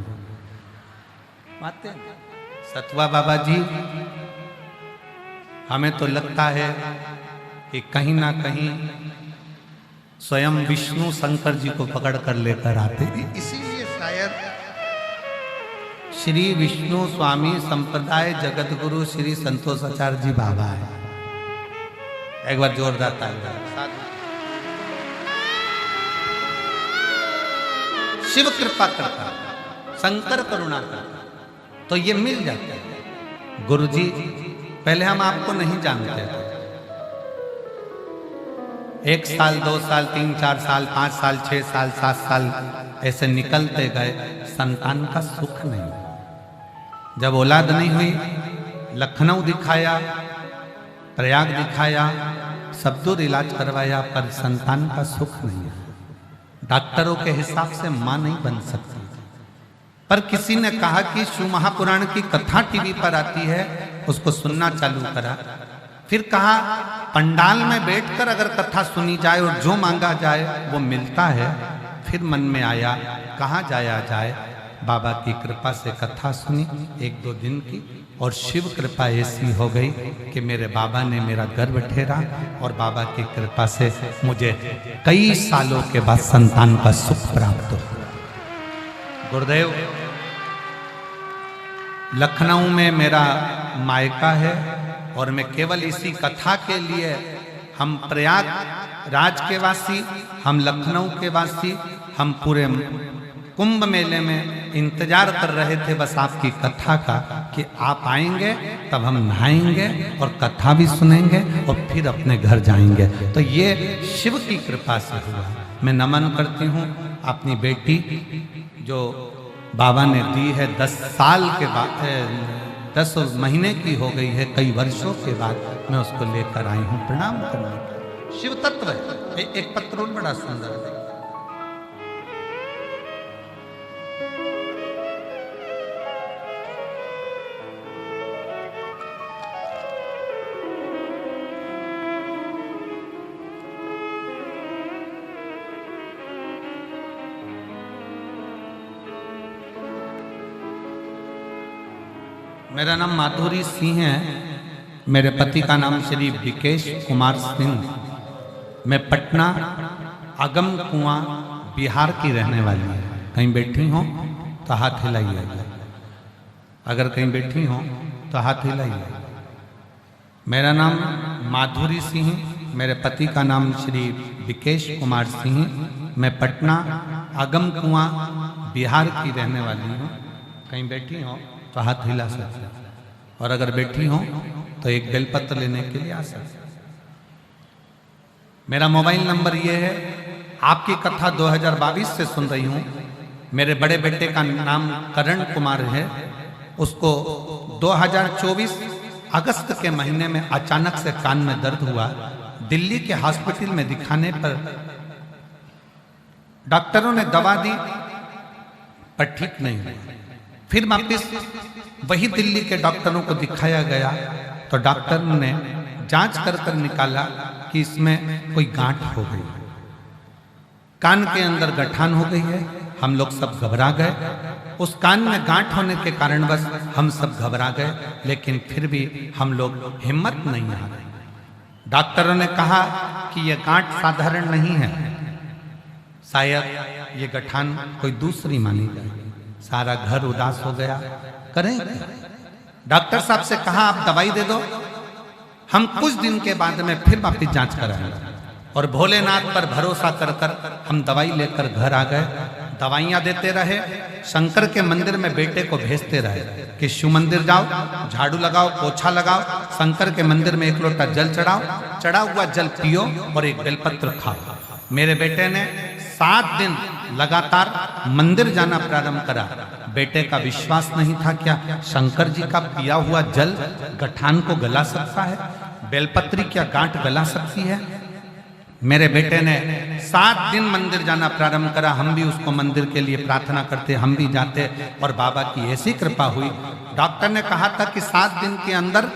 बातें सतुआ बाबा जी, हमें तो लगता है कि कहीं ना कहीं स्वयं विष्णु शंकर जी को पकड़ कर लेकर आते, इसीलिए शायद श्री विष्णु स्वामी संप्रदाय जगत गुरु श्री संतोषाचार्य जी बाबा है। एक बार जोरदार तालियां। शिव कृपा करता, शंकर करुणा करता, तो ये मिल जाता है। गुरु जी, पहले हम आपको नहीं जानते थे, 1 साल, 2 साल, 3, 4 साल, 5 साल, 6 साल, 7 साल ऐसे निकलते गए, संतान का सुख नहीं। जब औलाद नहीं हुई, लखनऊ दिखाया, प्रयाग दिखाया, सब दूर इलाज करवाया, पर संतान का सुख नहीं है। डॉक्टरों के हिसाब से मां नहीं बन सकती, पर किसी ने कहा कि शिव महापुराण की कथा टीवी पर आती है, उसको सुनना चालू करा। फिर कहा पंडाल में बैठकर अगर कथा सुनी जाए और जो मांगा जाए वो मिलता है। फिर मन में आया कहाँ जाया जाए। बाबा की कृपा से कथा सुनी 1-2 दिन की, और शिव कृपा ऐसी हो गई कि मेरे बाबा ने मेरा गर्भ ठहरा, और बाबा की कृपा से मुझे कई सालों के बाद संतान का सुख प्राप्त हो। गुरुदेव, लखनऊ में मेरा मायका है, और मैं केवल इसी कथा के लिए, हम प्रयाग राज के वासी, हम लखनऊ के वासी, हम पूरे कुंभ मेले में इंतजार कर रहे थे बस आपकी कथा का, कि आप आएंगे तब हम नहाएंगे और कथा भी सुनेंगे और फिर अपने घर जाएंगे। तो ये शिव की कृपा से हुआ। मैं नमन करती हूँ अपनी बेटी जो बाबा ने दी है, 10 साल के बाद, 10 महीने की हो गई है, कई वर्षों के बाद मैं उसको लेकर आई हूँ प्रणाम करने। शिव तत्व है। एक पत्र बड़ा सुंदर है। मेरा नाम माधुरी सिंह है, मेरे पति का नाम श्री विकेश कुमार सिंह। मैं पटना आगम कुआं बिहार की रहने वाली है। कहीं बैठी हो तो हाथ हिलाइए, अगर कहीं बैठी हो तो हाथ हिलाइए। मेरा नाम माधुरी सिंह, मेरे पति का नाम श्री विकेश कुमार सिंह। मैं पटना आगम कुआं बिहार की रहने वाली हूँ। कहीं बैठी हो तो हाथ हिला सकते। और अगर बैठी हो तो एक बेलपत्र लेने के लिए आ सकते। मेरा मोबाइल नंबर ये है। आपकी कथा 2022 से सुन रही हूं। मेरे बड़े बेटे का नाम करण कुमार है। उसको 2024 अगस्त के महीने में अचानक से कान में दर्द हुआ। दिल्ली के हॉस्पिटल में दिखाने पर डॉक्टरों ने दवा दी पर ठीक नहीं हुआ। फिर वापिस वही दिल्ली के डॉक्टरों को दिखाया गया तो डॉक्टर ने जांच कर निकाला कि इसमें कोई गांठ हो गई, कान के अंदर गठान हो गई है। हम लोग सब घबरा गए। उस कान में गांठ होने के कारणवश हम सब घबरा गए, लेकिन फिर भी हम लोग हिम्मत नहीं हारे। डॉक्टरों ने कहा कि यह गांठ साधारण नहीं है, शायद ये गठान कोई दूसरी मानी जाए। सारा घर उदास हो गया। करें क्या? डॉक्टर साहब से कहा आप दवाई दे दो, हम कुछ दिन के बाद में फिर वापिस जांच कराएंगे। और भोलेनाथ पर भरोसा कर कर हम दवाई लेकर घर आ गए। दवाइयां देते रहे। शंकर के मंदिर में बेटे को भेजते रहे कि शिव मंदिर जाओ, झाड़ू लगाओ, पोछा लगाओ, शंकर के मंदिर में 1 लोटा जल चढ़ाओ, चढ़ा हुआ जल पियो और एक बेलपत्र खाओ। मेरे बेटे ने 7 दिन लगातार मंदिर जाना प्रारंभ करा। बेटे का विश्वास नहीं था क्या शंकर जी का पिया हुआ जल गठान को गला सकता है, बेलपत्री क्या गांठ गला सकती है। मेरे बेटे ने 7 दिन मंदिर जाना प्रारंभ करा। हम भी उसको मंदिर के लिए प्रार्थना करते, हम भी जाते और बाबा की ऐसी कृपा हुई। डॉक्टर ने कहा था कि 7 दिन के अंदर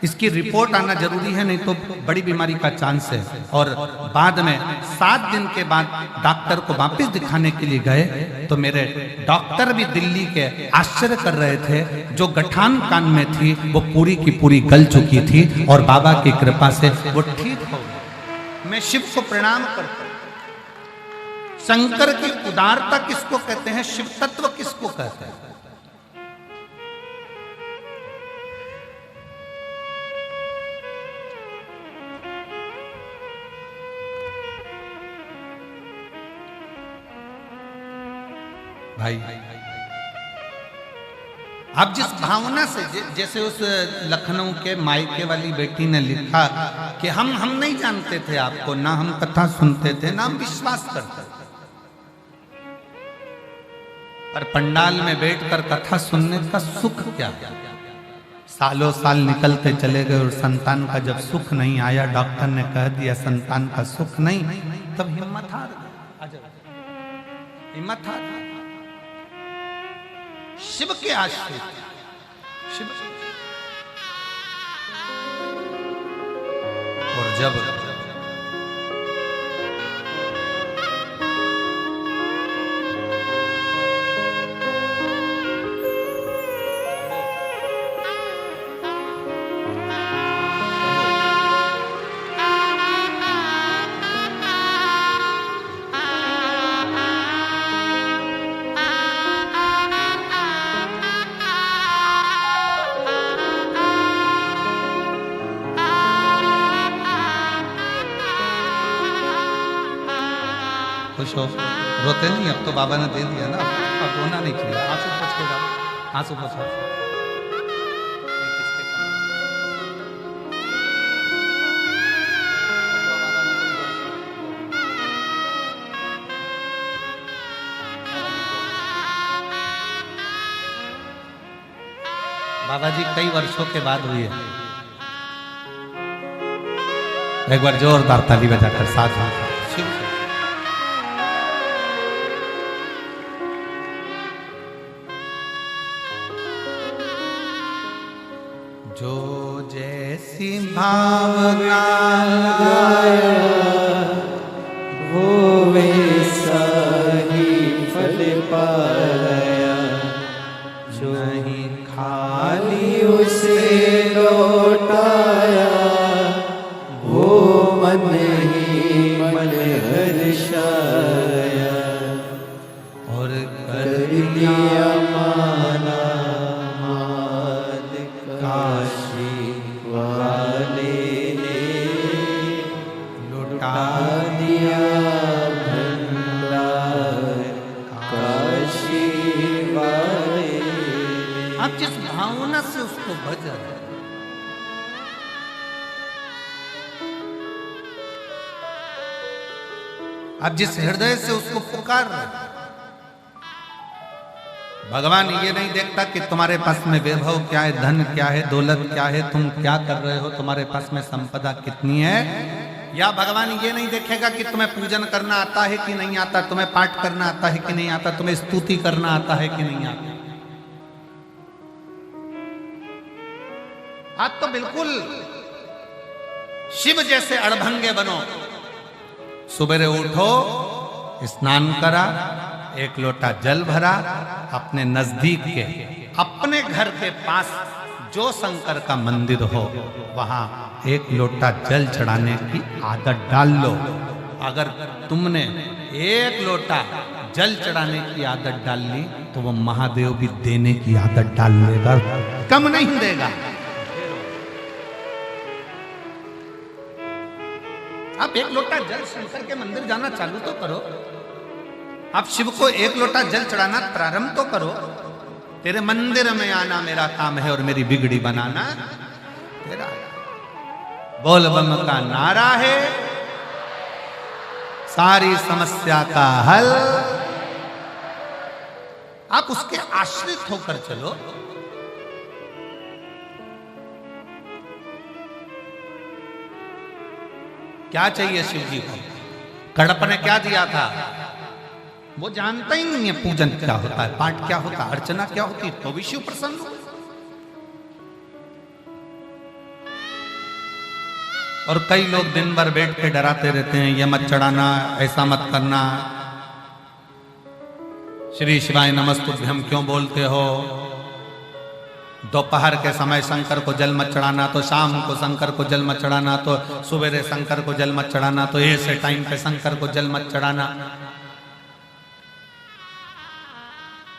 इसकी रिपोर्ट आना जरूरी है, नहीं तो बड़ी बीमारी का चांस है। और बाद में 7 दिन के बाद डॉक्टर को वापस दिखाने के लिए गए तो मेरे डॉक्टर भी दिल्ली के आश्चर्य कर रहे थे। जो गठान कान में थी वो पूरी की पूरी गल चुकी थी और बाबा की कृपा से वो ठीक हो गई। मैं शिव को प्रणाम करता हूं। शंकर की उदारता किसको कहते हैं, शिव तत्व किसको कहते हैं। भाई अब जिस भावना से जैसे उस लखनऊ के मायके वाली बेटी ने लिखा कि हम नहीं जानते थे आपको, ना हम कथा सुनते थे, ना हम विश्वास करते थे, पर पंडाल में बैठकर कथा सुनने का सुख क्या। सालों साल निकलते चले गए और संतान का जब सुख नहीं आया, डॉक्टर ने कह दिया संतान का सुख नहीं, तब हिम्मत हार गई। हिम्मत हार गई। शिव के आश्रित शिव। और जब खुश हो, रोते नहीं। अब तो बाबा ने दे दिया ना, अब रोना नहीं चाहिए। आंसू पोंछ के जाओ, आंसू पोंछो। बाबा जी कई वर्षों के बाद हुई है। एक बार जोरदार ताली बजाकर साथ में जो जैसी भावना वो वैसा ही फल पाया, जो नहीं खाली उसे लौटाया, वो मन ही मन हर्षाया, और कर लिया माना काशी वाले ने, लुटा दिया भंडार काशी वाले। अब जिस भावना से उसको भजन। आप जिस हृदय से उसको पुकार रहे, भगवान ये नहीं देखता कि तुम्हारे पास में वैभव क्या है, धन क्या है, दौलत क्या है, तुम क्या कर रहे हो, तुम्हारे पास में संपदा कितनी है। या भगवान ये नहीं देखेगा कि तुम्हें पूजन करना आता है कि नहीं आता, तुम्हें पाठ करना आता है कि नहीं आता, तुम्हें स्तुति करना आता है कि नहीं आता। आप तो बिल्कुल शिव जैसे अड़भंगे बनो। सुबह उठो, स्नान करा, एक लोटा जल भरा, अपने नजदीक के अपने घर के पास जो शंकर का मंदिर हो वहां एक लोटा जल चढ़ाने की आदत डाल लो। अगर तुमने एक लोटा जल चढ़ाने की आदत डाल ली तो वो महादेव भी देने की आदत डाल लेगा, कम नहीं देगा। आप एक लोटा जल शंकर के मंदिर जाना चालू तो करो। आप शिव को एक लोटा जल चढ़ाना प्रारंभ तो करो। तेरे मंदिर में आना मेरा काम है और मेरी बिगड़ी बनाना तेरा। बोल बम का नारा है सारी समस्या का हल। आप उसके आश्रित होकर चलो। क्या चाहिए शिव जी को? कड़प ने क्या दिया था? वो जानता ही नहीं है पूजन क्या होता है, पाठ क्या होता है, अर्चना क्या होती है, तो भी शिव प्रसन्न हो। और कई लोग दिन भर बैठ के डराते रहते हैं, ये मत चढ़ाना, ऐसा मत करना, श्री शिवाय नमस्तुभ्यम क्यों बोलते हो, दोपहर के समय शंकर को जल मत चढ़ाना, तो शाम को शंकर को जल मत चढ़ाना, तो सुबह शंकर को जल मत चढ़ाना, तो ऐसे टाइम पे शंकर को जल मत चढ़ाना।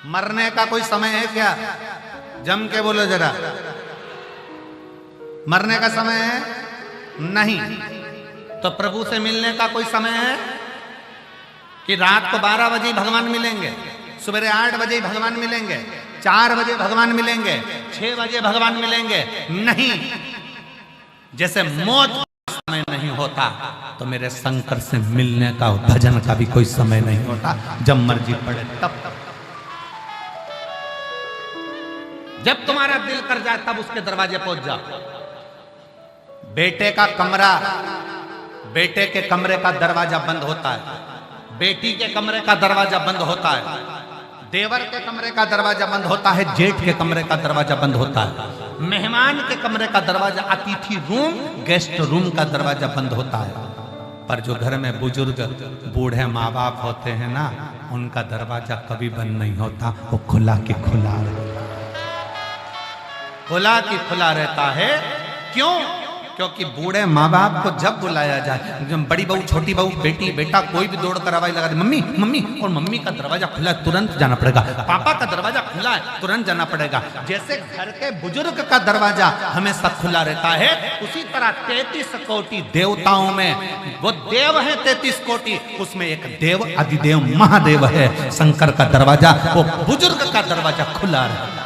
मरने का कोई समय है क्या? जम के बोलो जरा, मरने का समय है? नहीं। तो प्रभु से मिलने का कोई समय है कि रात को 12 बजे भगवान मिलेंगे, सुबह 8 बजे भगवान मिलेंगे, 4 बजे भगवान मिलेंगे, 6 बजे भगवान मिलेंगे? नहीं। जैसे मौत का समय नहीं होता तो मेरे शंकर से मिलने का, भजन का भी कोई समय नहीं होता। जब मर्जी पड़े तब जब तुम्हारा दिल कर जाए तब उसके दरवाजे पहुंच जाओ। बेटे का कमरा, बेटे के कमरे का दरवाजा बंद होता है, बेटी के कमरे का दरवाजा बंद होता है, देवर के कमरे का दरवाजा बंद होता है, जेठ के कमरे का दरवाजा बंद होता है, मेहमान के कमरे का दरवाजा, अतिथि रूम, गेस्ट रूम का दरवाजा बंद होता है। पर जो घर में बुजुर्ग बूढ़े माँ बाप होते हैं ना, उनका दरवाजा कभी बंद नहीं होता, वो खुला की खुला रहता है, खुला की खुला रहता है। क्यों? क्योंकि बूढ़े माँ बाप को जब बुलाया जाए, जब बड़ी बहू, छोटी बहू, बेटी, बेटा कोई भी दौड़ कर आवाज लगा दे, मम्मी मम्मी, और मम्मी का दरवाजा खुला है, तुरंत जाना पड़ेगा। पापा का दरवाजा खुला है, तुरंत जाना पड़ेगा। जैसे घर के बुजुर्ग का दरवाजा हमेशा खुला रहता है, उसी तरह 33 कोटि देवताओं में वो देव है 33 कोटि, उसमें एक देव अधिदेव महादेव है शंकर का दरवाजा, वो बुजुर्ग का दरवाजा खुला रहता है।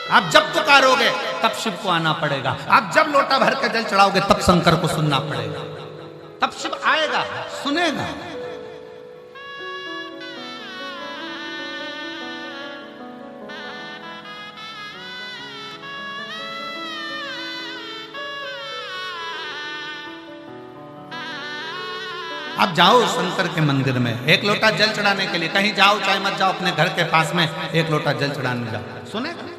आप जब पुकारोगे तब शिव को आना पड़ेगा, आप जब लोटा भर के जल चढ़ाओगे तब शंकर को सुनना पड़ेगा, तब शिव आएगा, सुनेगा। आप जाओ शंकर के मंदिर में एक लोटा जल चढ़ाने के लिए, कहीं जाओ चाहे मत जाओ, अपने घर के पास में एक लोटा जल चढ़ाने जाओ, सुनेगा।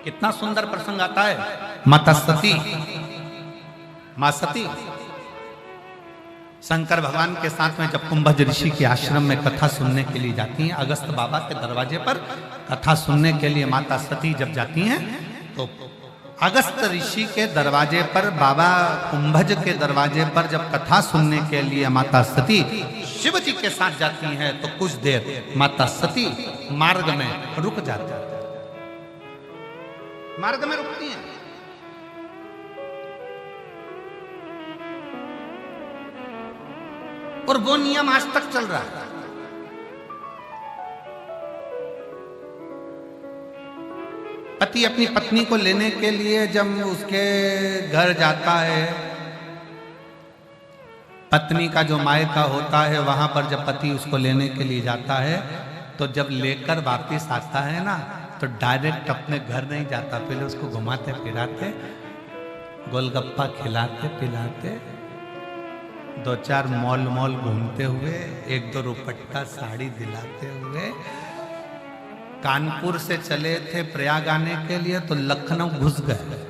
कितना सुंदर प्रसंग आता है। माता सती, मां सती शंकर भगवान के साथ में जब कुंभज ऋषि के आश्रम में कथा सुनने के लिए जाती हैं, अगस्त बाबा के दरवाजे पर कथा सुनने के लिए माता सती जब जाती हैं, तो अगस्त ऋषि के दरवाजे पर, बाबा कुंभज के दरवाजे पर जब कथा सुनने के लिए माता सती शिव जी के साथ जाती हैं, तो कुछ देर माता सती मार्ग में रुक जाती है, मार्ग में रुकती हैं। और वो नियम आज तक चल रहा है। पति अपनी पत्नी को लेने के लिए जब उसके घर जाता है, पत्नी का जो मायका होता है वहां पर जब पति उसको लेने के लिए जाता है, तो जब लेकर वापिस आता है ना, तो डायरेक्ट अपने घर नहीं जाता, पहले उसको घुमाते फिराते, गोलगप्पा खिलाते पिलाते, 2-4 मॉल घूमते हुए, 1-2 रुपट्टा साड़ी दिलाते हुए, कानपुर से चले थे प्रयाग आने के लिए तो लखनऊ घुस गए।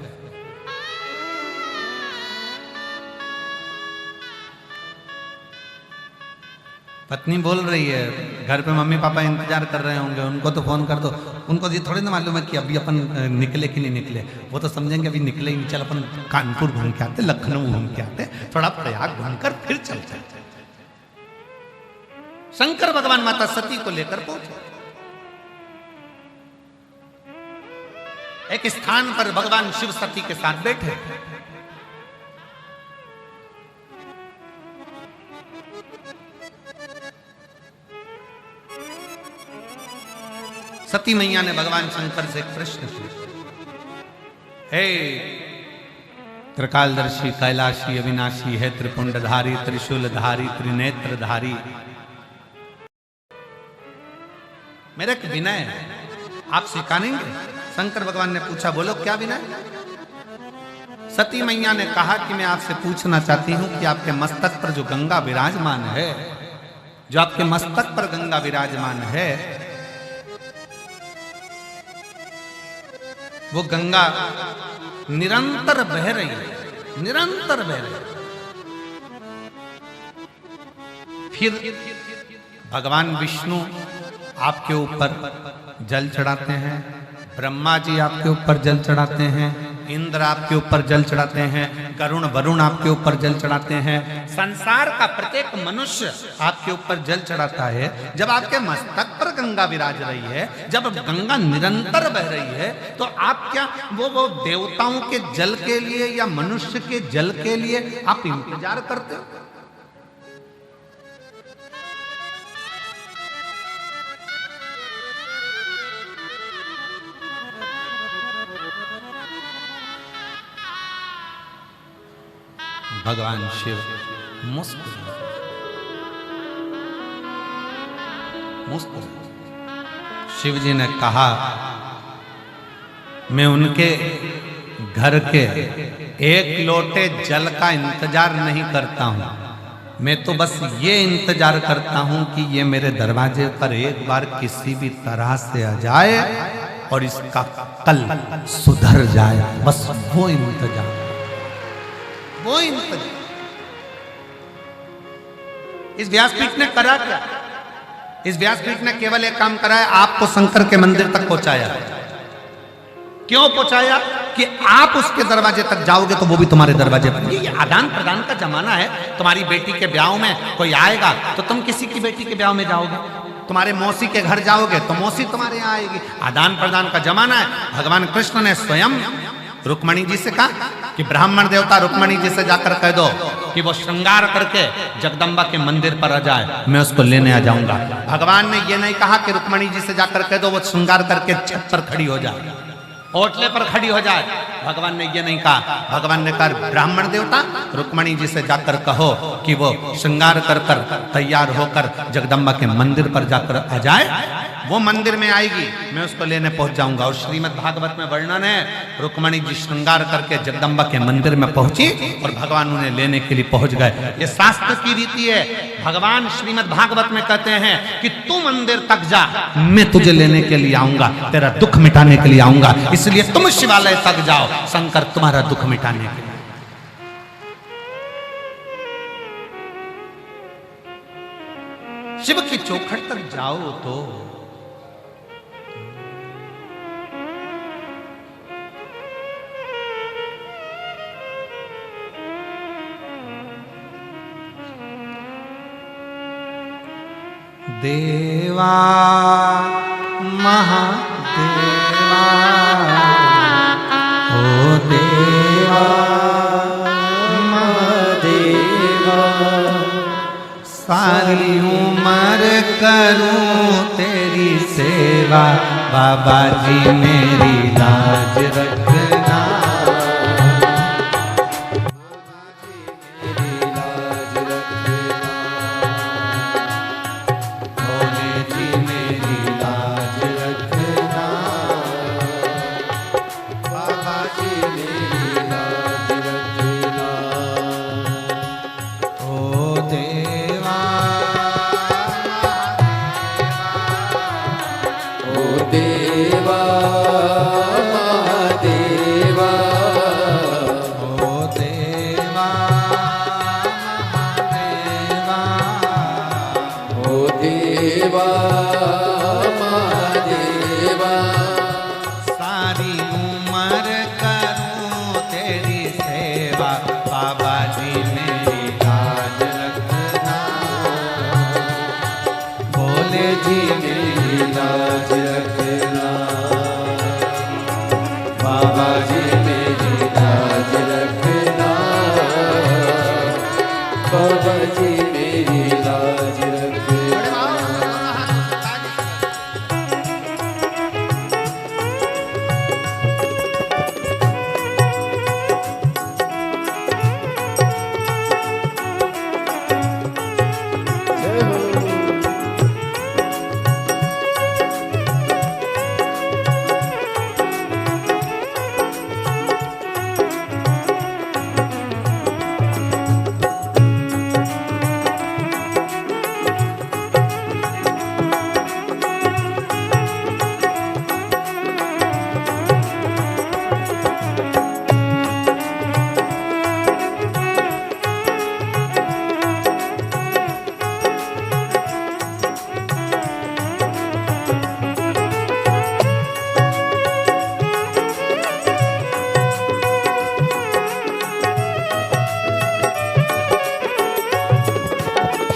पत्नी बोल रही है, घर पे मम्मी पापा इंतजार कर रहे होंगे, उनको तो फोन कर दो। उनको ये थोड़ी ना मालूम है कि अभी अपन निकले कि नहीं निकले, वो तो समझेंगे अभी निकले ही नहीं, चल अपन कानपुर घूम के आते, लखनऊ घूम के आते, थोड़ा प्रयाग घूमकर फिर चलते। शंकर भगवान माता सती को लेकर पहुंचे। एक स्थान पर भगवान शिव सती के साथ बैठे। सती मैया ने भगवान शंकर से एक प्रश्न पूछा, हे त्रिकालदर्शी कैलाशी अविनाशी है त्रिपुंडधारी त्रिशूलधारी त्रिनेत्रधारी, मेरा एक विनय है, आप सिखाएंगे? शंकर भगवान ने पूछा, बोलो क्या विनय? सती मैया ने कहा कि मैं आपसे पूछना चाहती हूं कि आपके मस्तक पर जो गंगा विराजमान है, जो आपके मस्तक पर गंगा विराजमान है, वो गंगा निरंतर बह रही है, निरंतर बह रही है। फिर भगवान विष्णु आपके ऊपर जल चढ़ाते हैं, ब्रह्मा जी आपके ऊपर जल चढ़ाते हैं, इंद्र आपके ऊपर जल चढ़ाते हैं, गरुण वरुण आपके ऊपर जल चढ़ाते हैं, संसार का प्रत्येक मनुष्य आपके ऊपर जल चढ़ाता है। जब आपके मस्तक पर गंगा विराज रही है, जब गंगा निरंतर बह रही है, तो आप क्या वो देवताओं के जल के लिए या मनुष्य के जल के लिए आप इंतजार करते हो? भगवान शिव मुस्कुराए। शिव जी ने कहा, मैं उनके घर के एक लोटे जल का इंतजार नहीं करता हूं, मैं तो बस ये इंतजार करता हूं कि ये मेरे दरवाजे पर एक बार किसी भी तरह से आ जाए और इसका कल सुधर जाए, बस वो इंतजार, वो इंतजार। इस व्यासपीठ ने करा क्या? इस व्यासपीठ ने केवल एक काम करा है, आपको शंकर के मंदिर तक पहुंचाया। क्यों पहुंचाया? कि आप उसके दरवाजे तक जाओगे तो वो भी तुम्हारे दरवाजे पर। ये आदान प्रदान का जमाना है। तुम्हारी बेटी के ब्याह में कोई आएगा तो तुम किसी की बेटी के ब्याह में जाओगे, तुम्हारे मौसी के घर जाओगे तो मौसी तुम्हारे यहाँ आएगी। आदान प्रदान का जमाना है। भगवान कृष्ण ने स्वयं रुक्मणी जी से कहा कि ब्राह्मण देवता रुक्मणी जी से जाकर कह दो कि वो श्रृंगार करके जगदम्बा के मंदिर पर आ जाए, मैं उसको लेने आ जाऊंगा। भगवान ने ये नहीं कहा कि रुक्मणी जी से जाकर कह दो वो श्रृंगार करके छत पर खड़ी हो जाए, ओटले पर खड़ी हो जाए। भगवान ने ये नहीं कहा। भगवान ने कहा ब्राह्मण देवता रुक्मणी जी से जाकर कहो कि वो श्रृंगार कर कर तैयार होकर जगदम्बा के मंदिर पर जाकर आ जाए, वो मंदिर में आएगी, मैं उसको लेने पहुंच जाऊंगा। और श्रीमद् भागवत में वर्णन है, रुक्मणी जी श्रृंगार करके जगदम्बा के मंदिर में पहुंची और भगवान उन्हें लेने के लिए पहुंच गए। ये शास्त्र की रीति है। भगवान श्रीमद् भागवत में कहते हैं कि तू मंदिर तक जा, मैं तुझे लेने के लिए आऊंगा, तेरा दुख मिटाने के लिए आऊंगा, इसलिए तुम शिवालय तक जाओ, शंकर तुम्हारा दुख मिटाने के लिए। शिव की चौखट तक जाओ तो देवा महादेवा, ओ देवा महादेवा, सारी उम्र करूं तेरी सेवा, बाबा जी मेरी लाज रखना, मेरी लाज रखना, भोले जी मेरी लाज रखना, बाबा जी मेरी लाज रखना। ओ देवा ओ देवा महादेवा, ओ देवा महादेवा, ओ देवा महादेवा, सारी उम्र करूं तेरी सेवा, बाबा जी मेरी लाज रखना, भोले जी मेरी लाज रखना, बाबा जी मेरी लाज रखना, बाबा जी मेरी लाज रखना।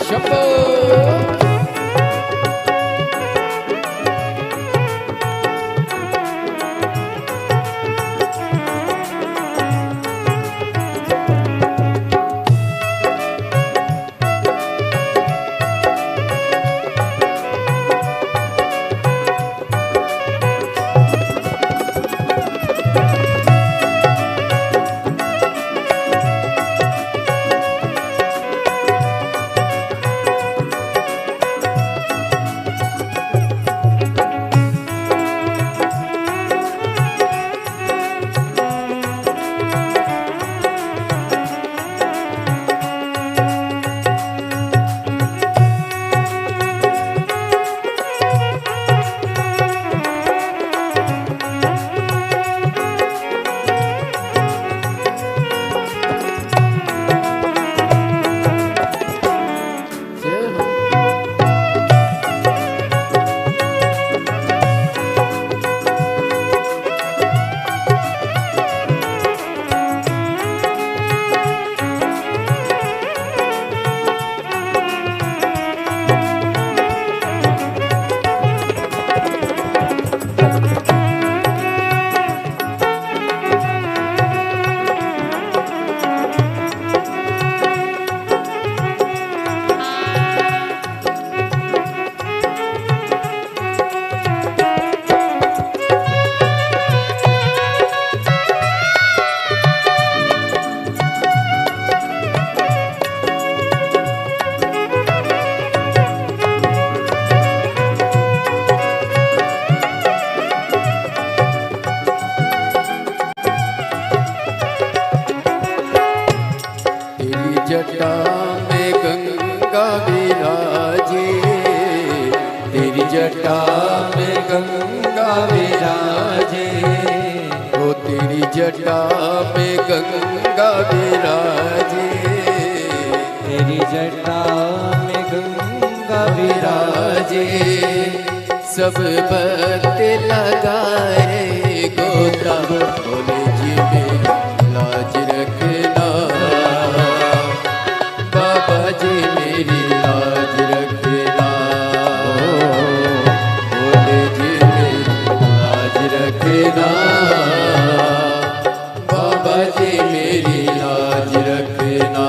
शंभो जटा में गंगा विराजे, तेरी जटा में गंगा विराजे, ओ तेरी जटा में गंगा विराजे, तेरी जटा में गंगा विराजे। सब भक्त लगाए गोता, बोले जी मेरी लाज रखना, बाबा जी मेरी लाज रखना, बोले जी मेरी लाज रखना, बाबा जी मेरी लाज रखना।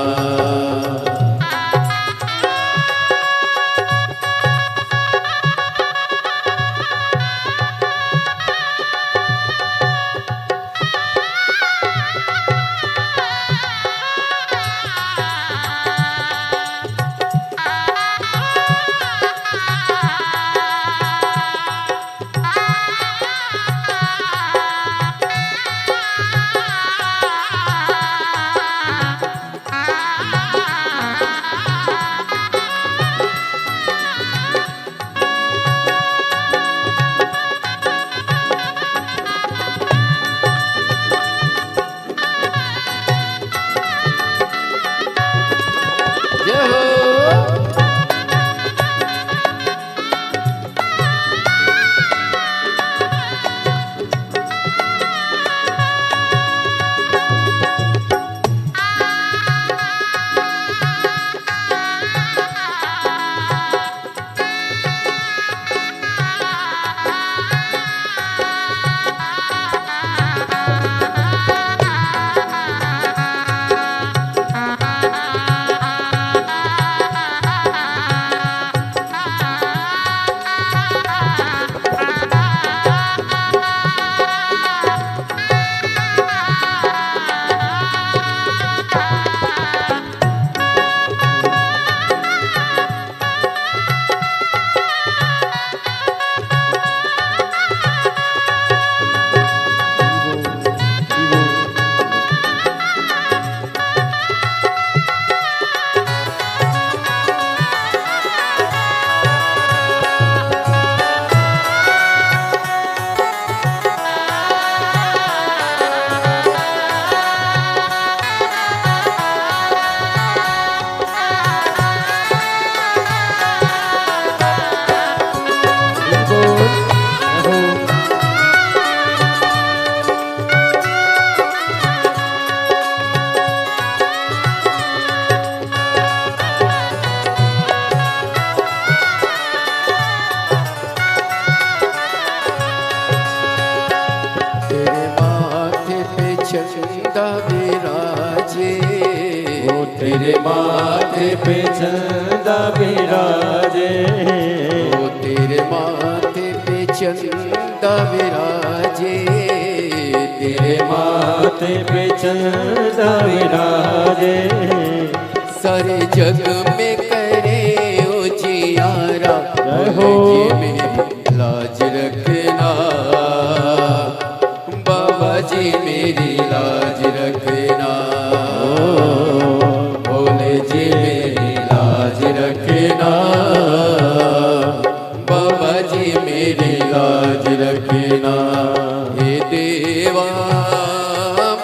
तेरे माथे पे चंदा विराजे, ओ तेरे माथे पे चंदा विराजे, तेरे माथे पे चंदा विराजे, सारे जग में करे उजियारा, जी मेरी लाज रखना, बाबा जी मेरी लाज रखना, भोले जी मेरी लाज रखना, बाबा जी मेरी लाज रखना। हे देवा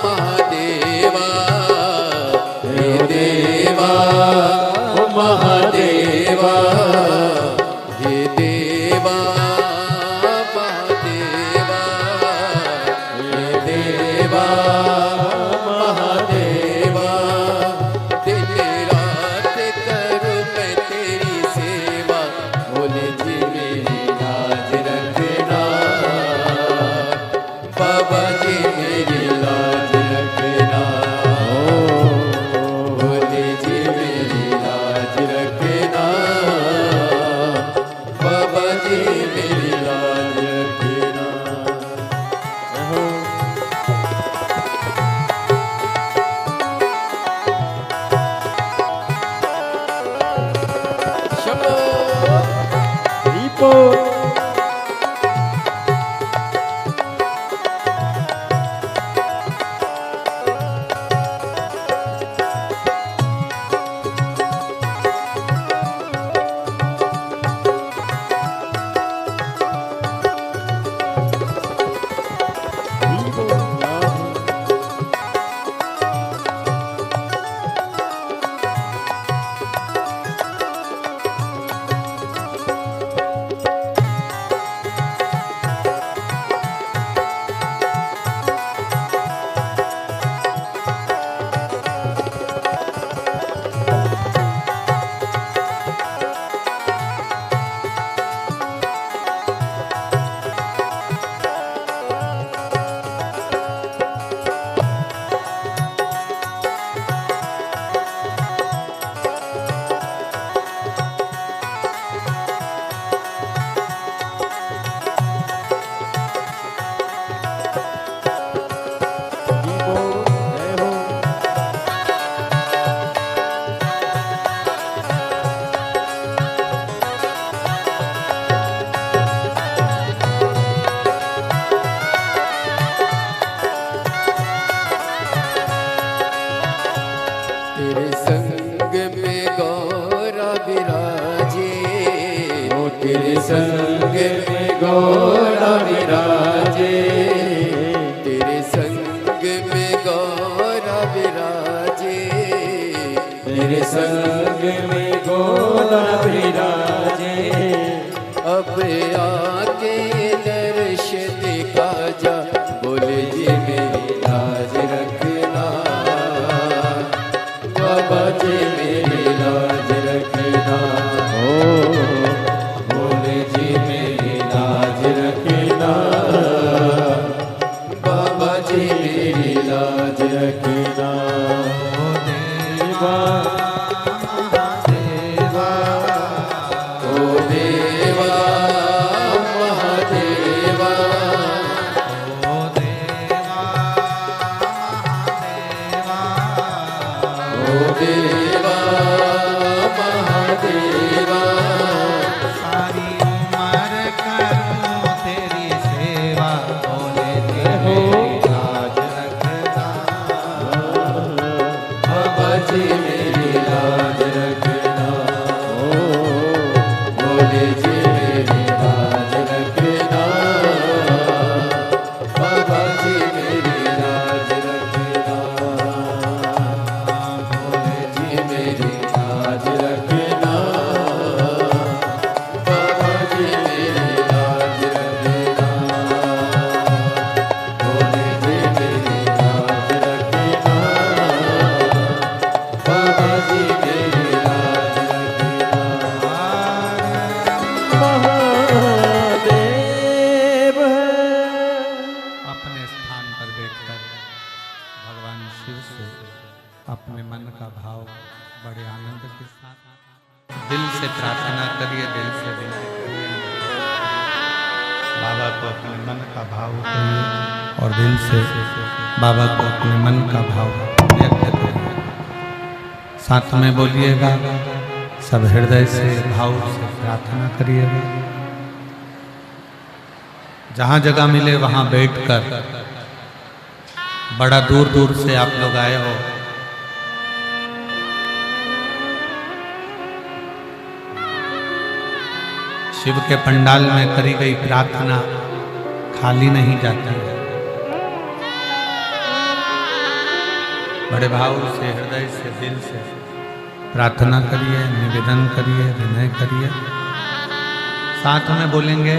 महादेवा, हे देवा महादेवा, हे देवा महादेवा, हे देवा महादेवा, दिन रात करूं मैं तेरी सेवा, भोले जी मेरी लाज रखना, बाबा जी मेरी लाज रखना, भोले जी मेरी लाज रखना, बाबा जी मेरी लाज रखना। शंभो दीपो तेरे संग में गौरा विराजे, ओ तेरे संग में गौरा विराजे, तेरे संग में गौरा विराजे, तेरे संग में गौरा विराजे, अब आके दर्श दिखा जा, बोले जी मेरी लाज रखना, बाबा जी मेरी लाज रखना, ओ भोले जी मेरी लाज रखना, बाबा जी मेरी लाज रखना। ओ देवा महादेवा, ओ देवा महादेवा, के साथ दिल से प्रार्थना करिए, दिल से विनय करिए। बाबा को अपने मन का भाव करिए और दिल से बाबा को अपने मन का भाव व्यक्त करिए। साथ में बोलिएगा, सब हृदय से भाव से प्रार्थना करिएगा। जहाँ जगह मिले वहाँ बैठकर, बड़ा दूर दूर से आप लोग आए हो, शिव के पंडाल में करी गई प्रार्थना खाली नहीं जाती है। बड़े भाव से, हृदय से, दिल से प्रार्थना करिए, निवेदन करिए, विनय करिए। साथ में बोलेंगे,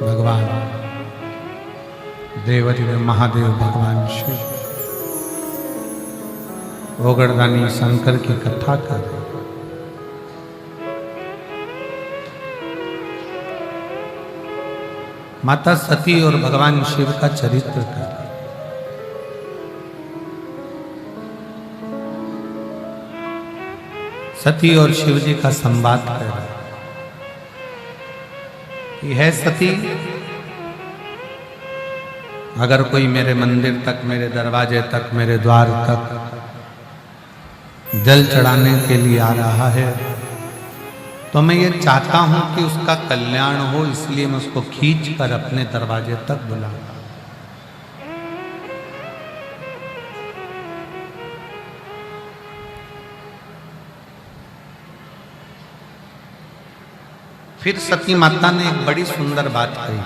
भगवान देवदेव महादेव भगवान शिव ओगड़दानी शंकर की कथा कर माता सती और भगवान शिव का चरित्र कर सती और शिव जी का संवाद कर रहा कि है सती, अगर कोई मेरे मंदिर तक, मेरे दरवाजे तक, मेरे द्वार तक जल चढ़ाने के लिए आ रहा है तो मैं ये चाहता हूं कि उसका कल्याण हो, इसलिए मैं उसको खींच कर अपने दरवाजे तक बुलाऊंगा। फिर सती माता ने एक बड़ी सुंदर बात कही।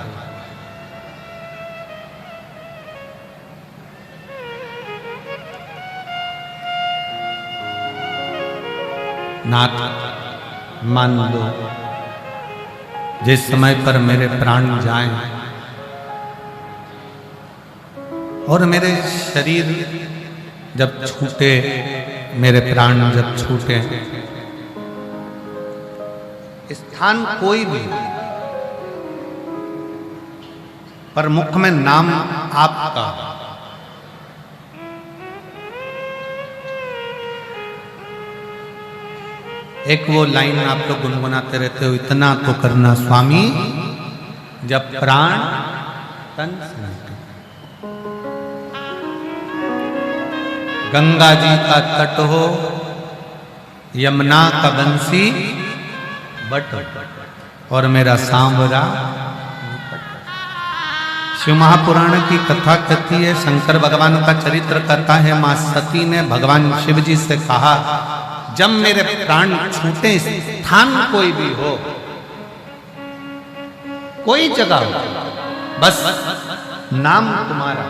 नाथ, मान लो जिस समय पर मेरे प्राण जाएं और मेरे शरीर जब छूटे, मेरे प्राण जब छूटे, स्थान कोई भी, पर मुख में नाम आपका, एक वो लाइन आप लोग गुनगुनाते रहते हो, इतना तो करना स्वामी जब प्राण तन से निकले। गंगा जी का तट हो, यमुना का बंसी बट, और मेरा सांवरा। शिव महापुराण की कथा कहती है, शंकर भगवान का चरित्र कहता है, मां सती ने भगवान शिव जी से कहा, जब मेरे प्राण छूटे, स्थान कोई भी हो, कोई जगह हो, बस नाम तुम्हारा,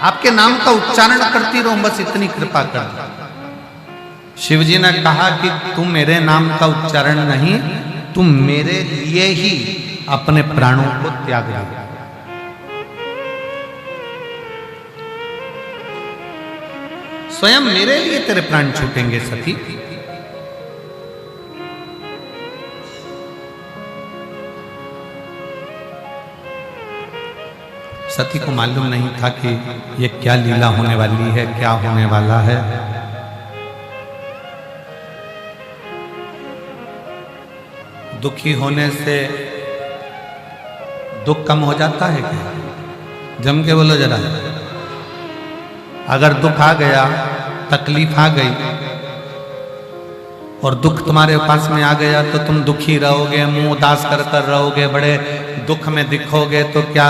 आपके नाम का उच्चारण करती रहूं, बस इतनी कृपा कर दो। शिव जी ने कहा कि तुम मेरे नाम का उच्चारण नहीं, तुम मेरे लिए ही अपने प्राणों को त्याग दो। स्वयं मेरे लिए तेरे प्राण छूटेंगे सती। सती को मालूम नहीं था कि ये क्या लीला होने वाली है, क्या होने वाला है। दुखी होने से दुख कम हो जाता है क्या? जम के बोलो जरा। अगर दुख आ गया, तकलीफ आ गई और दुख तुम्हारे पास में आ गया तो तुम दुखी रहोगे, मुंह उदास कर कर रहोगे, बड़े दुख में दिखोगे, तो क्या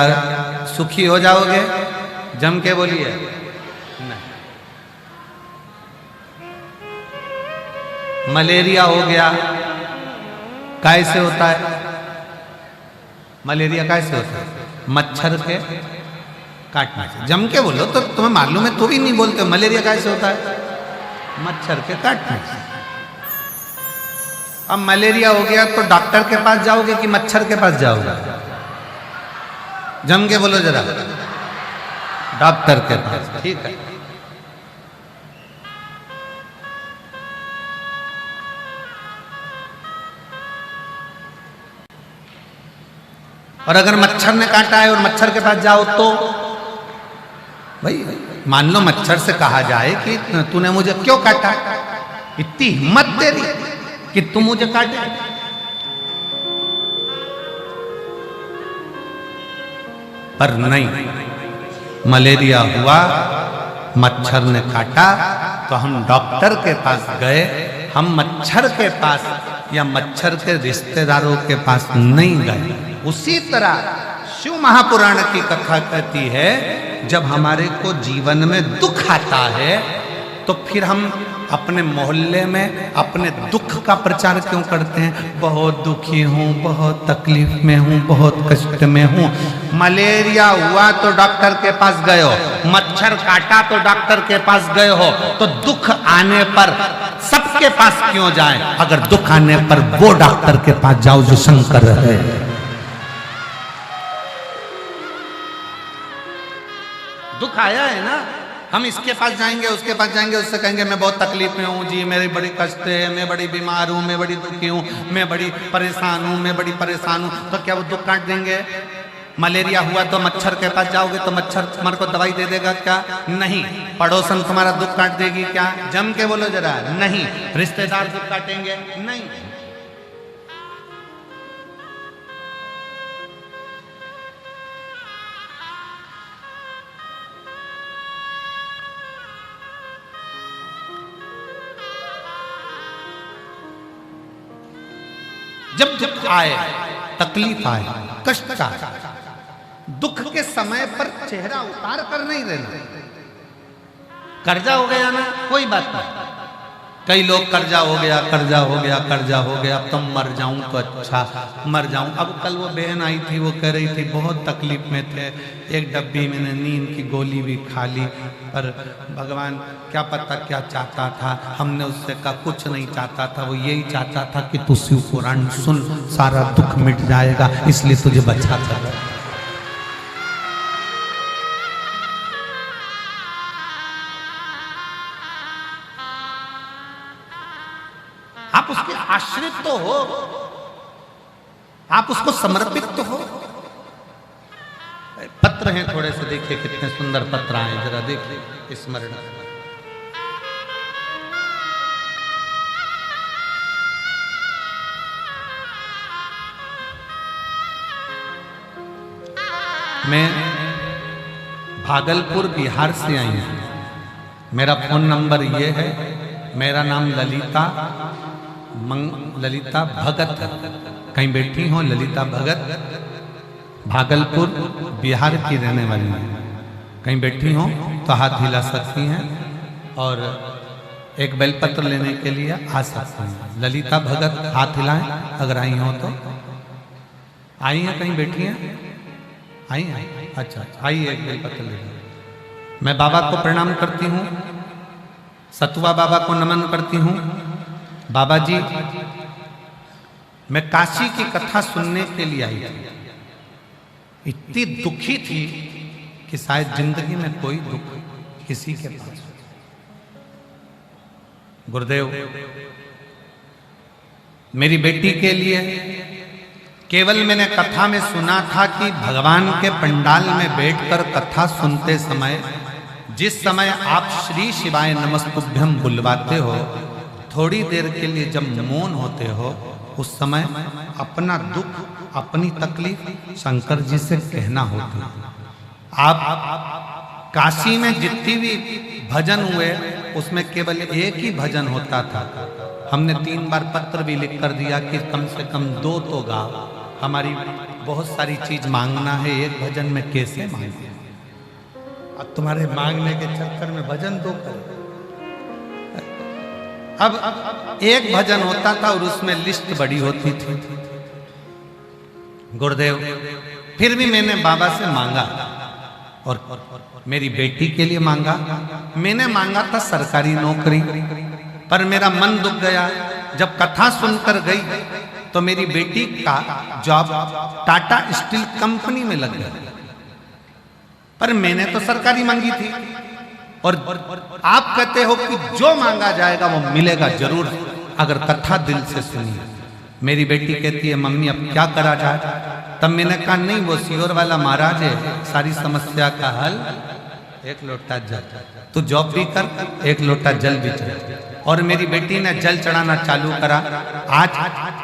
सुखी हो जाओगे? जम के बोलिए नहीं। मलेरिया हो गया, कैसे होता है? मलेरिया कैसे होता है? मच्छर के काटने से। जम के बोलो तो तुम्हें मालूम है, तो भी नहीं बोलते। मलेरिया कैसे होता है? मच्छर के काटने से। अब मलेरिया हो गया तो डॉक्टर के पास जाओगे कि मच्छर के पास जाओगे? जम के बोलो जरा। डॉक्टर के पास, ठीक है। और अगर मच्छर ने काटा है और मच्छर के पास जाओ तो भाई, मान लो मच्छर से कहा जाए कि तूने मुझे क्यों काटा, इतनी हिम्मत तेरी कि तुम मुझे काटे। पर नहीं, मलेरिया हुआ, मच्छर ने काटा तो हम डॉक्टर के पास गए, हम मच्छर के पास या मच्छर के रिश्तेदारों के पास नहीं गए। उसी तरह शिव महापुराण की कथा कहती है, जब हमारे को जीवन में दुख आता है तो फिर हम अपने मोहल्ले में अपने दुख का प्रचार क्यों करते हैं? बहुत दुखी हूँ, बहुत तकलीफ में हूँ, बहुत कष्ट में हूँ। मलेरिया हुआ तो डॉक्टर के पास गए हो, मच्छर काटा तो डॉक्टर के पास गए हो, तो दुख आने पर सबके पास क्यों जाएं? अगर दुख आने पर वो डॉक्टर के पास जाओ जो शंकर है। दुख आया है ना, हम इसके पास जाएंगे, उसके पास जाएंगे, उससे कहेंगे मैं बहुत तकलीफ में हूँ जी, मेरी बड़ी कष्ट है, मैं बड़ी बीमार हूँ, मैं बड़ी दुखी हूँ, मैं बड़ी परेशान हूँ, मैं बड़ी परेशान हूँ। तो क्या वो दुख काट देंगे? मलेरिया हुआ तो मच्छर के पास जाओगे तो मच्छर तुम्हारे को दवाई दे देगा क्या? नहीं। पड़ोसन तुम्हारा दुख काट देगी क्या? जम के बोलो जरा। नहीं। रिश्तेदार दुख काटेंगे? नहीं। जब दुख आए, तकलीफ आए, कष्ट आए, दुख के समय पर चेहरा उतार कर नहीं रहना। कर्जा हो गया ना, कोई बात नहीं, कई लोग कर्जा हो गया, कर्जा हो गया, कर्जा हो गया, अब तो मर जाऊं तो अच्छा, मर जाऊं। अब कल वो बहन आई थी, वो कह रही थी बहुत तकलीफ में थे, एक डब्बी मैंने नींद की गोली भी खा ली, पर भगवान क्या पता क्या चाहता था। हमने उससे कहा कुछ नहीं चाहता था, वो यही चाहता था कि तू शिव पुराण सुन, सारा दुख मिट जाएगा, इसलिए तुझे बचा था। आप उसके आश्रित तो हो, आप उसको समर्पित तो हो। पत्र हैं थोड़े से, देखिए कितने सुंदर पत्र आए, जरा देखिए स्मरण। मैं भागलपुर बिहार से आई हूं, मेरा फोन नंबर ये है, मेरा नाम ललिता भगत, कहीं बैठी हो ललिता भगत, भागलपुर बिहार की रहने वाली है, कहीं बैठी हो तो हाथ हिला सकती हैं और एक बेलपत्र लेने के लिए आ सकती हैं। ललिता भगत हाथ हिलाएं अगर आई हो तो। आई हैं, कहीं बैठी हैं? आई हैं, अच्छा आइए एक बेलपत्र ले। मैं बाबा को प्रणाम करती हूँ, सतुआ बाबा को नमन करती हूँ। बाबा जी, मैं काशी की कथा सुनने के लिए आई थी, इतनी दुखी थी कि शायद जिंदगी में कोई दुख किसी के पास। गुरुदेव, मेरी बेटी के लिए केवल मैंने कथा में सुना था कि भगवान के पंडाल में बैठकर कथा सुनते समय, जिस समय आप श्री शिवाय नमस्तुभ्यम बुलवाते हो, थोड़ी देर के लिए जब मौन होते हो, उस समय अपना दुख, अपनी तकलीफ शंकर जी से कहना होती है। आप काशी में जितनी भी भजन हुए, उसमें केवल एक ही भजन होता था। हमने 3 बार पत्र भी लिख कर दिया कि कम से कम 2 तो गाओ, हमारी बहुत सारी चीज मांगना है, एक भजन में कैसे मांगे। अब तुम्हारे मांगने के चक्कर में भजन 2 करो। अब एक भजन होता था और उसमें लिस्ट बड़ी होती थी। गुरुदेव, फिर भी मैंने बाबा से मांगा और मेरी बेटी के लिए मांगा। मैंने मांगा था सरकारी नौकरी, पर मेरा मन दुख गया जब कथा सुनकर गई तो मेरी बेटी का जॉब टाटा स्टील कंपनी में लग गया। पर मैंने तो सरकारी मांगी थी, और आप कहते हो कि जो मांगा जाएगा वो मिलेगा जरूर, अगर कथा दिल से सुनी। मेरी बेटी कहती है मम्मी अब क्या करा जाए। तब मैंने कहा नहीं, वो सियोर वाला महाराज है, सारी समस्या का हल एक लोटा जल, तू जॉब भी कर, एक लोटा जल भी चढ़ा। और मेरी बेटी ने जल चढ़ाना चालू करा। आज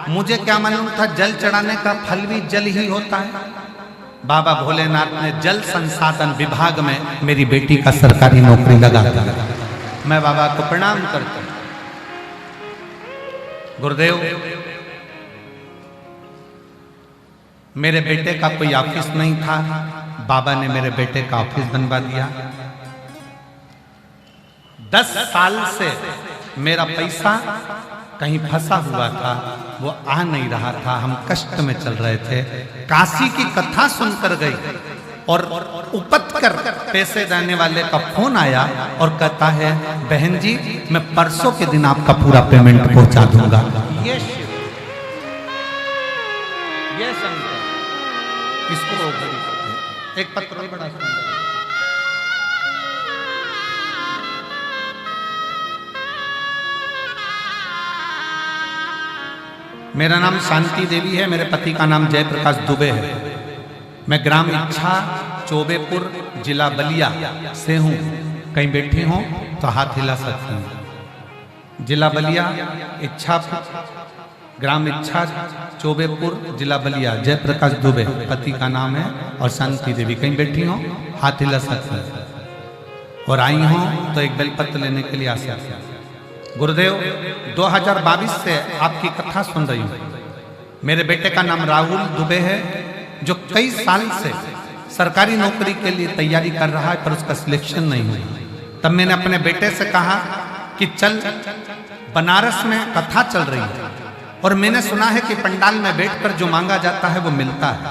मुझे क्या मालूम था जल चढ़ाने का फल भी जल ही होता है। बाबा भोलेनाथ ने जल संसाधन विभाग में मेरी बेटी का सरकारी नौकरी लगा दिया। मैं बाबा को प्रणाम करता हूं। गुरुदेव, मेरे बेटे का कोई ऑफिस नहीं था, बाबा ने मेरे बेटे का ऑफिस बनवा दिया। 10 साल से मेरा पैसा कहीं फंसा हुआ था, वो आ नहीं रहा था, हम कष्ट में चल रहे थे। काशी की कथा सुनकर गई और उपत कर पैसे देने वाले का फोन आया और कहता है बहन जी मैं परसों के दिन आपका पूरा पेमेंट पहुंचा दूंगा। ये शिव, ये शंकर, इसको एक पत्र बड़ा सुंदर। मेरा नाम शांति देवी है, मेरे पति का नाम जयप्रकाश दुबे है। मैं ग्राम इच्छा चौबेपुर जिला बलिया से हूँ। कहीं बैठी हूँ तो हाथ हिला सकती हूँ। जिला बलिया, इच्छा, ग्राम इच्छा चौबेपुर जिला बलिया, जयप्रकाश दुबे पति का नाम है, और शांति देवी। कहीं बैठी हूँ हाथ हिला सकती हूँ, और आई हूँ तो एक बेलपत्र लेने के लिए आ सकती हूँ। गुरुदेव, 2022 से आपकी कथा सुन रही हूँ। मेरे बेटे का नाम राहुल दुबे है, जो कई साल से सरकारी नौकरी के लिए तैयारी कर रहा है, पर उसका सिलेक्शन नहीं हुआ। तब मैंने अपने बेटे से कहा कि चल बनारस में कथा चल रही है और मैंने सुना है कि पंडाल में बैठकर जो मांगा जाता है वो मिलता है।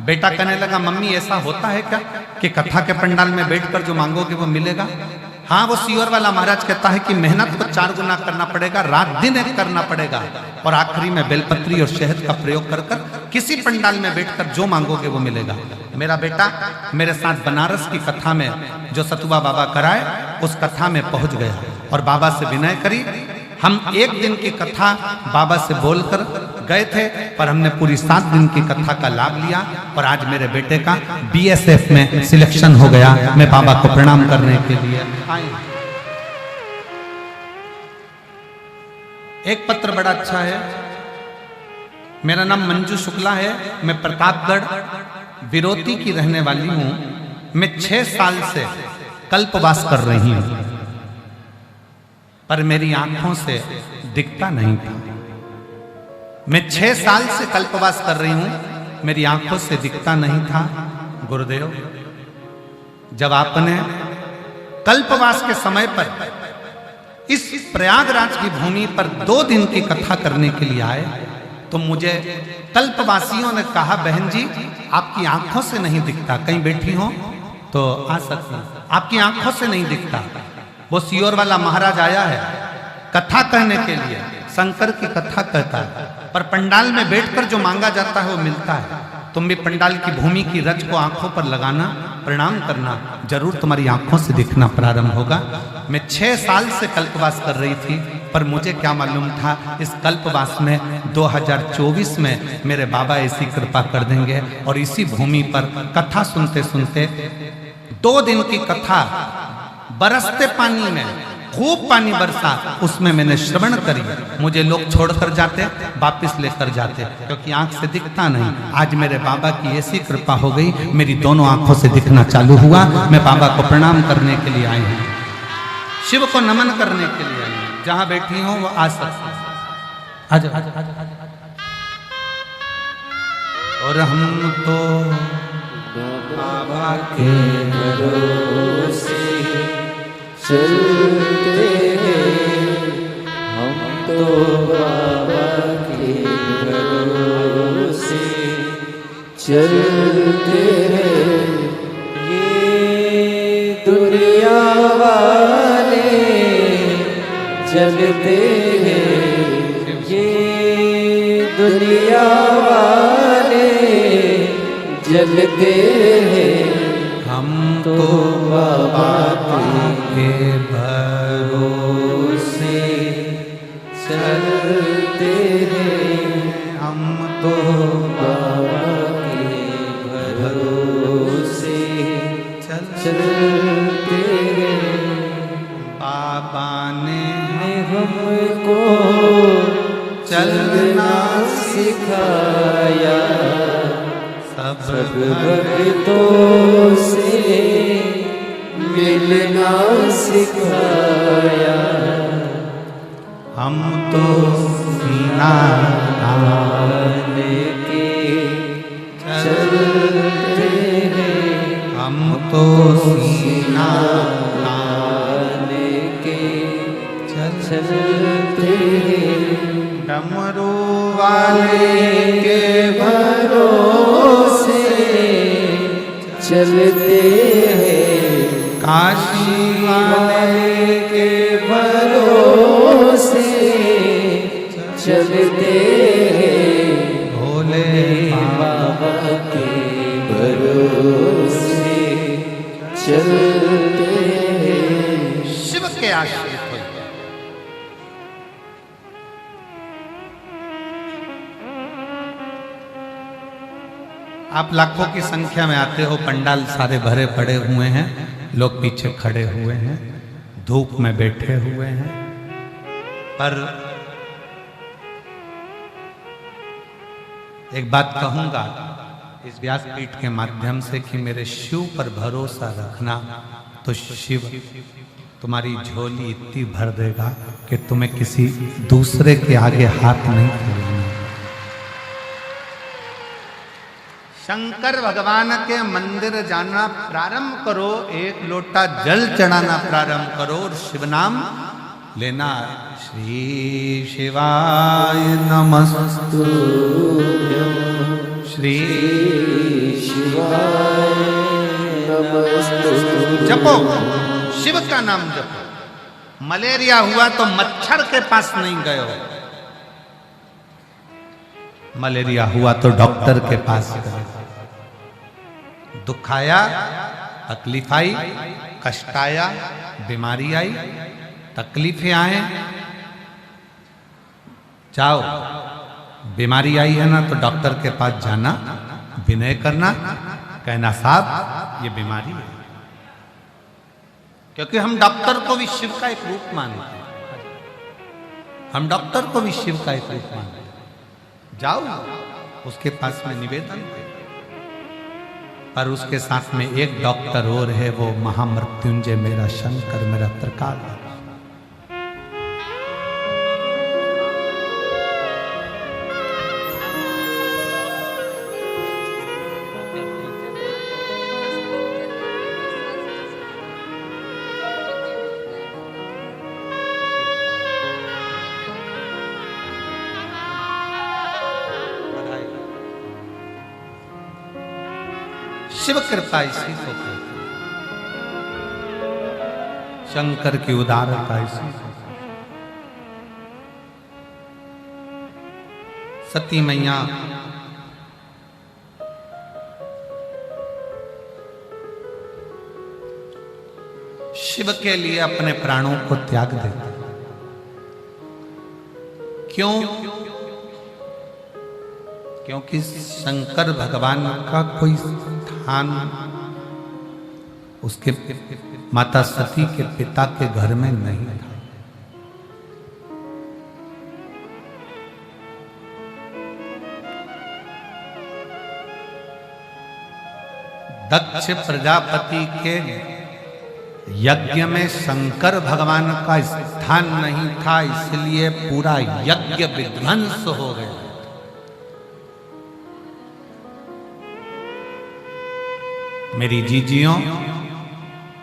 बेटा कहने लगा मम्मी ऐसा होता है क्या कि कथा के पंडाल में बैठकर जो मांगोगे वो मिलेगा? हाँ, वो सियोर वाला महाराज कहता है कि मेहनत को 4 गुना करना पड़ेगा, रात दिन एक करना पड़ेगा और आखिरी में बेलपत्री और शहद का प्रयोग कर कर किसी पंडाल में बैठकर जो मांगोगे वो मिलेगा। मेरा बेटा मेरे साथ बनारस की कथा में जो सतुआ बाबा कराए उस कथा में पहुंच गया और बाबा से विनय करी। हम 1 दिन की कथा बाबा से बोलकर गए थे पर हमने पूरी 7 दिन की कथा का लाभ लिया और आज मेरे बेटे का बीएसएफ में सिलेक्शन हो गया। मैं बाबा को प्रणाम करने के लिए आए। एक पत्र बड़ा अच्छा है। मेरा नाम मंजू शुक्ला है, मैं प्रतापगढ़ विरोती की रहने वाली हूं। मैं 6 साल से कल्पवास कर रही हूं पर मेरी आंखों से दिखता नहीं था। मैं 6 साल से कल्पवास कर रही हूं, मेरी आंखों से दिखता नहीं था। गुरुदेव, जब आपने कल्पवास के समय पर इस प्रयागराज की भूमि पर 2 दिन की कथा करने के लिए आए तो मुझे कल्पवासियों ने कहा बहन जी आपकी आंखों से नहीं दिखता, कहीं बैठी हो तो आ सकती, आपकी आंखों से नहीं दिखता। वो सियोर वाला महाराज आया है कथा कहने के लिए, शंकर की कथा कहता है पर पंडाल में बैठकर जो मांगा जाता है वो मिलता है। तुम भी पंडाल की भूमि की रज को आंखों पर लगाना, प्रणाम करना, जरूर तुम्हारी आंखों से दिखना प्रारंभ होगा। मैं 6 साल से कल्पवास कर रही थी पर मुझे क्या मालूम था इस कल्पवास में 2024 में मेरे बाबा ऐसी कृपा कर देंगे और इसी भूमि पर कथा सुनते सुनते 2 दिन की कथा बरसते पानी में खूब पानी बरसा, उसमें मैंने श्रवण करी। मुझे लोग छोड़कर जाते, वापस लेकर जाते क्योंकि आंख से दिखता नहीं। आज मेरे बाबा की ऐसी कृपा हो गई, मेरी दोनों आंखों से दिखना चालू हुआ। मैं बाबा को प्रणाम करने के लिए आई हूँ, शिव को नमन करने के लिए आई हूँ। जहां बैठी हूँ वो आ सकती है। और हम तो बाबा के भरोसे चलते हैं, हम तो बाबा के भरोसे चलते हैं। ये दुनिया वाले जलते हैं, ये दुनिया वाले जलते हैं। हम तो बाबा के भरोसे चलते हैं, हम तो बाबा के भरोसे चलते हैं। बाबा ने हमको चलना सिखाया, सब भक्तों से मिलना सिखाया। हम तो सीना लेके चलते हैं, हम तो सीना लेके चलते हैं। डमरू वाले के भरोसे चलते हैं, काशी वाले के भरोसे चलते हैं। भोले बाबा के भरोसे चलते हैं। शिव के आश्रित हो। आप लाखों की संख्या में आते हो, पंडाल सारे भरे पड़े हुए हैं, लोग पीछे खड़े हुए हैं, धूप में बैठे हुए हैं, पर एक बात कहूंगा इस व्यासपीठ के माध्यम से कि मेरे शिव पर भरोसा रखना तो शिव तुम्हारी झोली इतनी भर देगा कि तुम्हें किसी दूसरे के आगे हाथ नहीं फैलाना। शंकर भगवान के मंदिर जाना प्रारंभ करो, एक लोटा जल चढ़ाना प्रारंभ करो और शिव नाम लेना। श्री शिवाय नमस्तु, श्री शिवाय नमस्तु। जपो, शिव का नाम जपो। मलेरिया हुआ तो मच्छर के पास नहीं गए हो, मलेरिया हुआ तो डॉक्टर के पास गए। दुख आया, तकलीफ आई, कष्ट आया, बीमारी आई, तकलीफें आए, जाओ। बीमारी आई है ना तो डॉक्टर के पास जाना, विनय करना, कहना साहब ये बीमारी है। क्योंकि हम डॉक्टर को भी शिव का एक रूप मानते हैं, हम डॉक्टर को भी शिव का एक रूप मानते हैं। जाओ उसके पास में निवेदन करो। पर उसके साथ में एक डॉक्टर और है, वो महामृत्युंजय मेरा शंकर, मेरा त्रिकाल। शिव कृपा इसी को कहते हैं, शंकर की उदारता इसी को। सती मैया शिव के लिए अपने प्राणों को त्याग देती। क्यों? क्योंकि शंकर भगवान का कोई स्थान उसके माता सती के पिता के घर में नहीं था। दक्ष प्रजापति के यज्ञ में शंकर भगवान का स्थान नहीं था, इसलिए पूरा यज्ञ विध्वंस हो गया। मेरी जीजियों,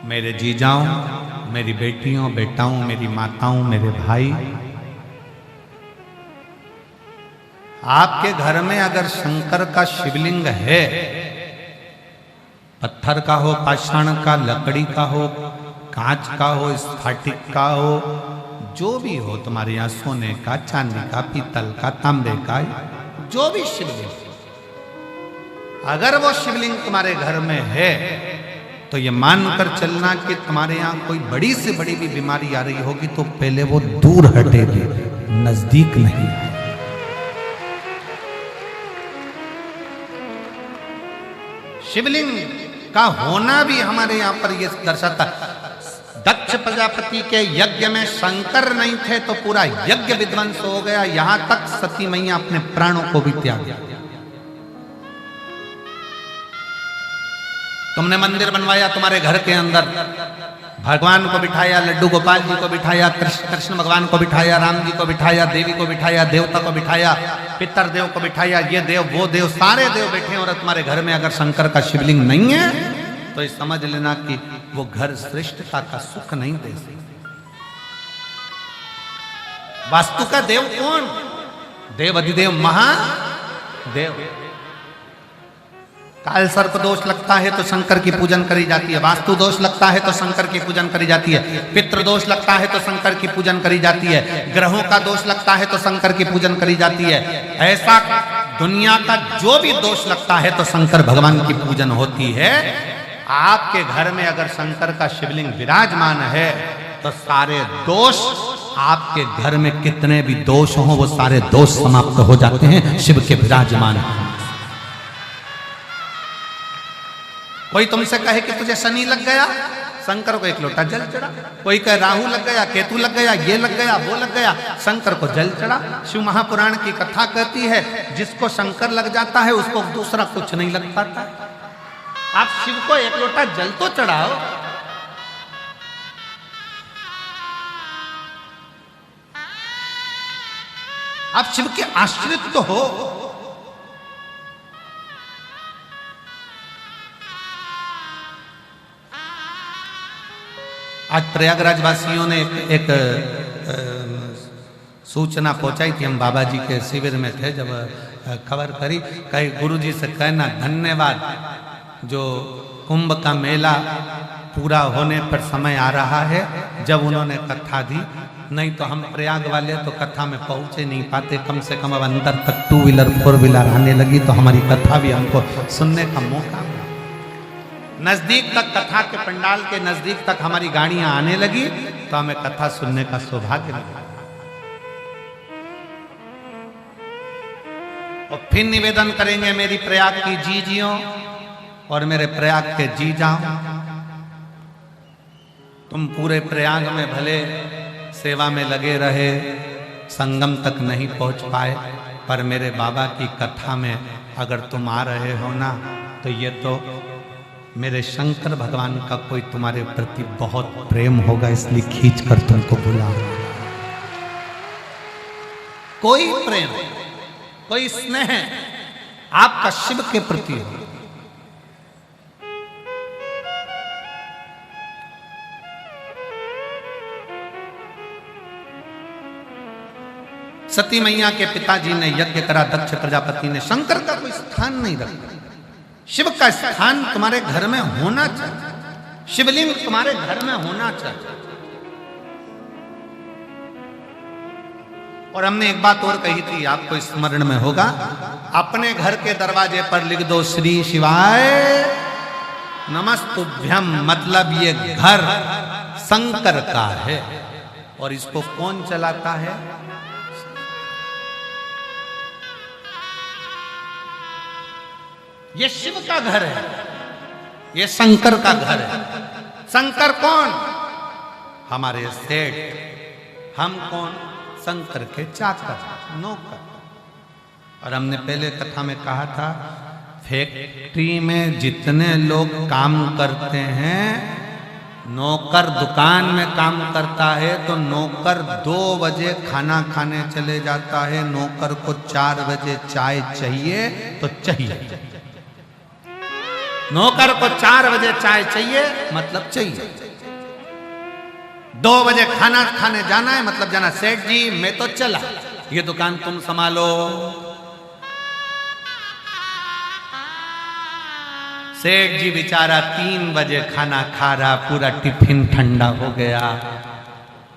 मेरे जीजाओं, मेरी बेटियों, बेटाओं, मेरी माताओं, मेरे भाई, आपके घर में अगर शंकर का शिवलिंग है, पत्थर का हो, पाषाण का, लकड़ी का हो, कांच का हो, स्फटिक का हो, जो भी हो, तुम्हारे यहाँ सोने का, चांदी का, पीतल का, तांबे का, जो भी शिवलिंग, अगर वो शिवलिंग तुम्हारे घर में है तो ये मानकर चलना कि तुम्हारे यहाँ कोई बड़ी से बड़ी भी बीमारी आ रही होगी तो पहले वो दूर हटेगी, नजदीक नहीं। शिवलिंग का होना भी हमारे यहाँ पर ये दर्शाता है। दक्ष प्रजापति के यज्ञ में शंकर नहीं थे तो पूरा यज्ञ विध्वंस हो गया, यहां तक सती मैया अपने प्राणों को भी त्याग दिया। तुमने मंदिर बनवाया, तुम्हारे घर के अंदर भगवान को बिठाया, लड्डू गोपाल जी को बिठाया, कृष्ण भगवान को बिठाया, राम जी को बिठाया, देवी को बिठाया, देवता को बिठाया, पितर देव को बिठाया, ये देव वो देव, सारे देव बैठे, और तुम्हारे घर में अगर शंकर का शिवलिंग नहीं है तो ये समझ लेना कि वो घर श्रेष्ठता का सुख नहीं दे सकते। वास्तु का देव कौन? देव अधिदेव महादेव। काल सर्प दोष लगता है तो शंकर की पूजन करी जाती है, वास्तु दोष लगता है तो शंकर की पूजन करी जाती है, पितृ दोष लगता है तो शंकर की पूजन करी जाती है, ग्रहों का दोष लगता है तो शंकर की पूजन करी जाती है। ऐसा दुनिया का जो भी दोष लगता है तो शंकर भगवान की पूजन होती है। आपके घर में अगर शंकर का शिवलिंग विराजमान है तो सारे दोष, आपके घर में कितने भी दोष हो वो सारे दोष समाप्त हो जाते हैं शिव के विराजमान। कोई तुमसे कहे कि तुझे शनि लग गया, शंकर को एक लोटा जल चढ़ा। कोई कहे राहु लग गया, केतु लग गया, ये लग गया, वो लग गया, शंकर को जल चढ़ा। शिव महापुराण की कथा कहती है जिसको शंकर लग जाता है उसको दूसरा कुछ नहीं लग पाता। आप शिव को एक लोटा जल तो चढ़ाओ। आप शिव के आश्रित तो हो। आज प्रयागराज वासियों ने एक सूचना पहुंचाई थी। हम बाबा जी के शिविर में थे, जब खबर करी, कहीं गुरु जी से कहना धन्यवाद, जो कुंभ का मेला पूरा होने पर समय आ रहा है, जब उन्होंने कथा दी। नहीं तो हम प्रयाग वाले तो कथा में पहुंच ही नहीं पाते। कम से कम अब अंदर तक 2 व्हीलर 4 व्हीलर आने लगी तो हमारी कथा भी हमको सुनने का मौका मिला। नजदीक तक, कथा के पंडाल के नजदीक तक हमारी गाड़ियां आने लगी तो हमें कथा सुनने का सौभाग्य मिला। और फिर निवेदन करेंगे मेरी प्रयाग की जीजियों और मेरे प्रयाग के जीजाओं, तुम पूरे प्रयाग में भले सेवा में लगे रहे, संगम तक नहीं पहुंच पाए, पर मेरे बाबा की कथा में अगर तुम आ रहे हो ना, तो ये तो मेरे शंकर भगवान का कोई तुम्हारे प्रति बहुत प्रेम होगा, इसलिए खींच कर तुमको बुला रहा हूं। कोई प्रेम, कोई स्नेह आपका शिव के प्रति हो। सती मैया के पिताजी ने यज्ञ करा, दक्ष प्रजापति ने। शंकर का कोई स्थान नहीं रखा। शिव का स्थान तुम्हारे घर में होना चाहिए, शिवलिंग तुम्हारे घर में होना चाहिए। और हमने एक बात और कही थी, आपको स्मरण में होगा, अपने घर के दरवाजे पर लिख दो श्री शिवाय नमस्तुभ्यम, मतलब ये घर शंकर का है। और इसको कौन चलाता है? ये शिव का घर है, ये शंकर का घर है। शंकर कौन? हमारे सेठ। हम कौन? शंकर के चाकर, नौकर। और हमने पहले कथा में कहा था, फैक्ट्री में जितने लोग काम करते हैं, नौकर दुकान में काम करता है तो नौकर 2 बजे खाना खाने चले जाता है, नौकर को 4 बजे चाय चाहिए तो चाहिए। नौकर को 4 बजे चाय चाहिए, मतलब चाहिए। 2 बजे खाना खाने जाना है, मतलब जाना। सेठ जी मैं तो चला, ये दुकान तुम संभालो। सेठ जी बेचारा 3 बजे खाना खा रहा, पूरा टिफिन ठंडा हो गया,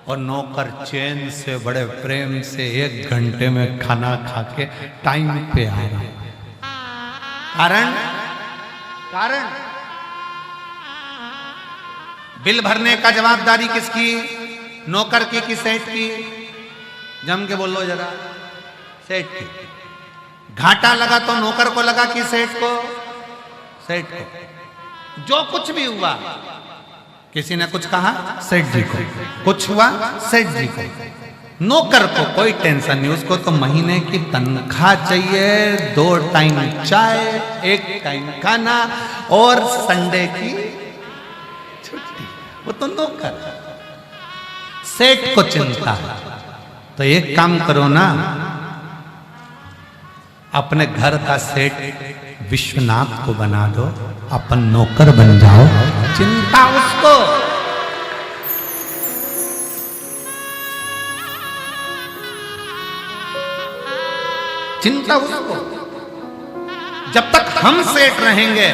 और नौकर चैन से बड़े प्रेम से 1 घंटे में खाना खा के टाइम पे आ रहा। कारण बिल भरने का जवाबदारी किसकी? नौकर की कि सेठ की? जम के बोलो जरा। सेठ की। घाटा लगा तो नौकर को लगा कि सेठ को? सेठ को। जो कुछ भी हुआ, किसी ने कुछ कहा सेठ जी को, कुछ हुआ सेठ जी को। नौकर को कोई टेंशन नहीं, उसको तो महीने की तनख्वाह चाहिए, 2 टाइम चाय, 1 टाइम खाना और संडे की छुट्टी। वो तो नौकर। सेठ को चिंता है, तो एक काम करो ना, अपने घर का सेठ विश्वनाथ को बना दो, अपन नौकर बन जाओ, चिंता उसको। चिंता उसको। जब तक हम सेठ रहेंगे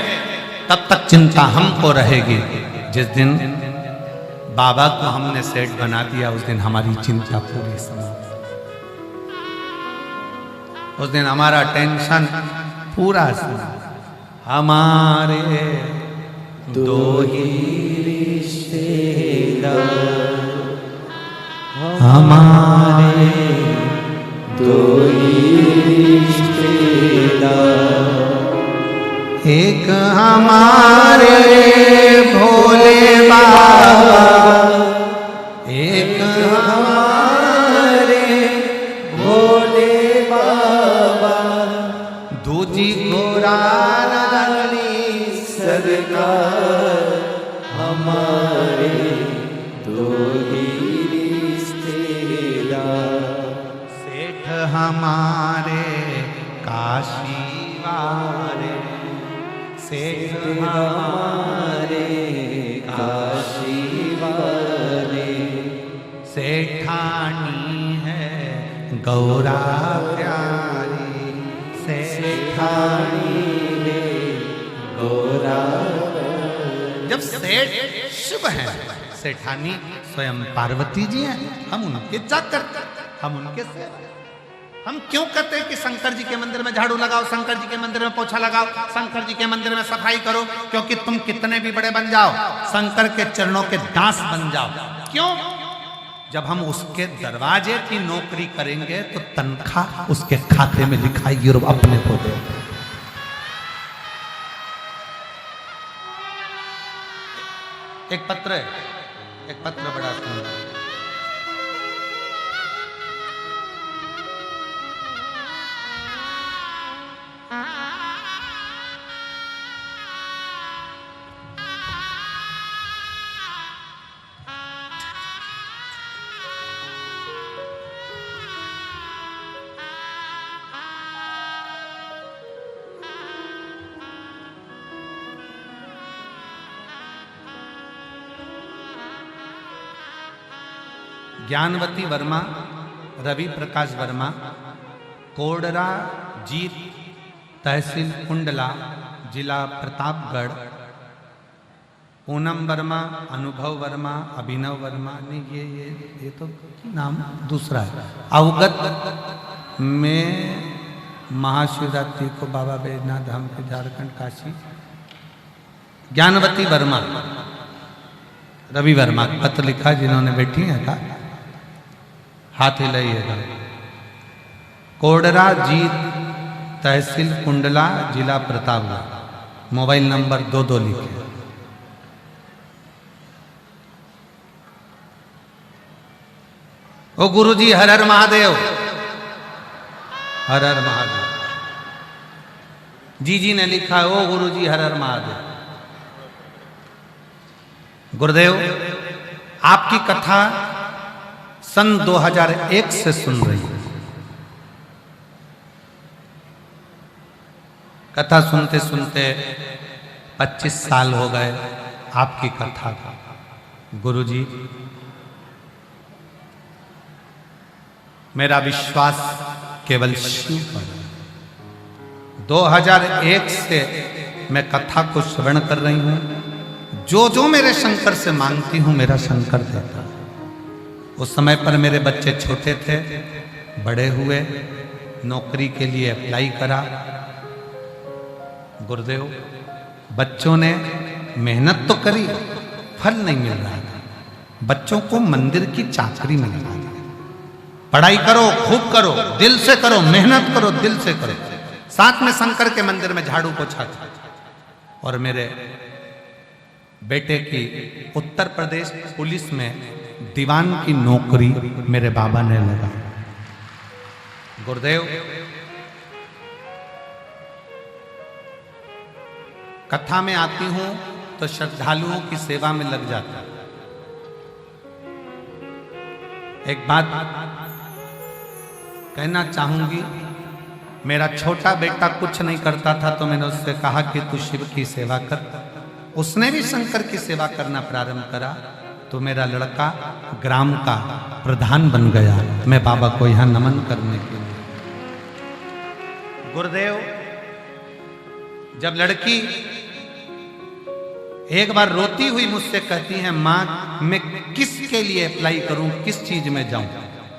तब तक चिंता हमको रहेगी। जिस दिन बाबा को हमने सेठ बना दिया, उस दिन हमारी चिंता पूरी समाप्त। उस दिन हमारा टेंशन पूरा समाप्त। हमारे 2 ही रिश्तेदार, हमारे 2 ही रिश्तेदार, एक हमारे भोले बाबा, एक हमारे भोले बाबा, दूजी गोरा रानी सरकार, हमारे 2 ही रिश्तेदार, सेठ हमारे काशी वाले, सेठ हमारे काशी वाले, सेठानी है गौरा प्यारी, सेठानी है गौरा। जब सेठ शिव है, सेठानी स्वयं पार्वती जी हैं, हम उनके चाकर, हम उनके सेवक। हम क्यों कहते हैं कि शंकर जी के मंदिर में झाड़ू लगाओ, शंकर जी के मंदिर में पोछा लगाओ, शंकर जी के मंदिर में सफाई करो? क्योंकि तुम कितने भी बड़े बन जाओ, शंकर के चरणों के दास बन जाओ। क्यों? जब हम उसके दरवाजे की नौकरी करेंगे तो तनख्वाह उसके खाते में लिखाएगी और अपने को दे। एक पत्र है, एक पत्र बड़ा सुंदर। ज्ञानवती वर्मा, रवि प्रकाश वर्मा, कोडरा जीत, तहसील कुंडला, जिला प्रतापगढ़। पूनम वर्मा, अनुभव वर्मा, अभिनव वर्मा। नहीं, ये तो नाम दूसरा है। अवगत में महाशिवरात्रि को बाबा बैजनाथ धाम के झारखंड काशी। ज्ञानवती वर्मा, रवि वर्मा पत्र लिखा जिन्होंने बैठी है का हाथ हिलाइएगा। कोडरा जीत, तहसील कुंडला, जिला प्रतापगढ़। मोबाइल नंबर 22 लिखे। ओ गुरुजी हर हर महादेव, हर हर महादेव। जी ने लिखा है, ओ गुरुजी हर हर महादेव। गुरुदेव, आपकी कथा सन 2001 से सुन रही हूं। कथा सुनते सुनते 25 साल हो गए आपकी कथा का। गुरुजी, मेरा विश्वास केवल शिव पर है। 2001 से मैं कथा को श्रवण कर रही हूं। जो जो मेरे शंकर से मांगती हूं मेरा शंकर देता है। उस समय पर मेरे बच्चे छोटे थे, बड़े हुए, नौकरी के लिए अप्लाई करा। गुरुदेव, बच्चों ने मेहनत तो करी, फल नहीं मिल रहा था। बच्चों को मंदिर की चाकरी मिल रहा था। पढ़ाई करो, खूब करो, दिल से करो, मेहनत करो, दिल से करो। साथ में शंकर के मंदिर में झाड़ू पोछा। और मेरे बेटे की उत्तर प्रदेश पुलिस में दीवान की नौकरी मेरे बाबा ने लगा। गुरुदेव, कथा में आती हूं तो श्रद्धालुओं की सेवा में लग जाता। एक बात कहना चाहूंगी, मेरा छोटा बेटा कुछ नहीं करता था तो मैंने उससे कहा कि तू शिव की सेवा कर। उसने भी शंकर की सेवा करना प्रारंभ करा तो मेरा लड़का ग्राम का प्रधान बन गया। मैं बाबा को यहां नमन करने के लिए। गुरुदेव, जब लड़की एक बार रोती हुई मुझसे कहती है, माँ मैं किसके लिए अप्लाई करूं, किस चीज में जाऊं?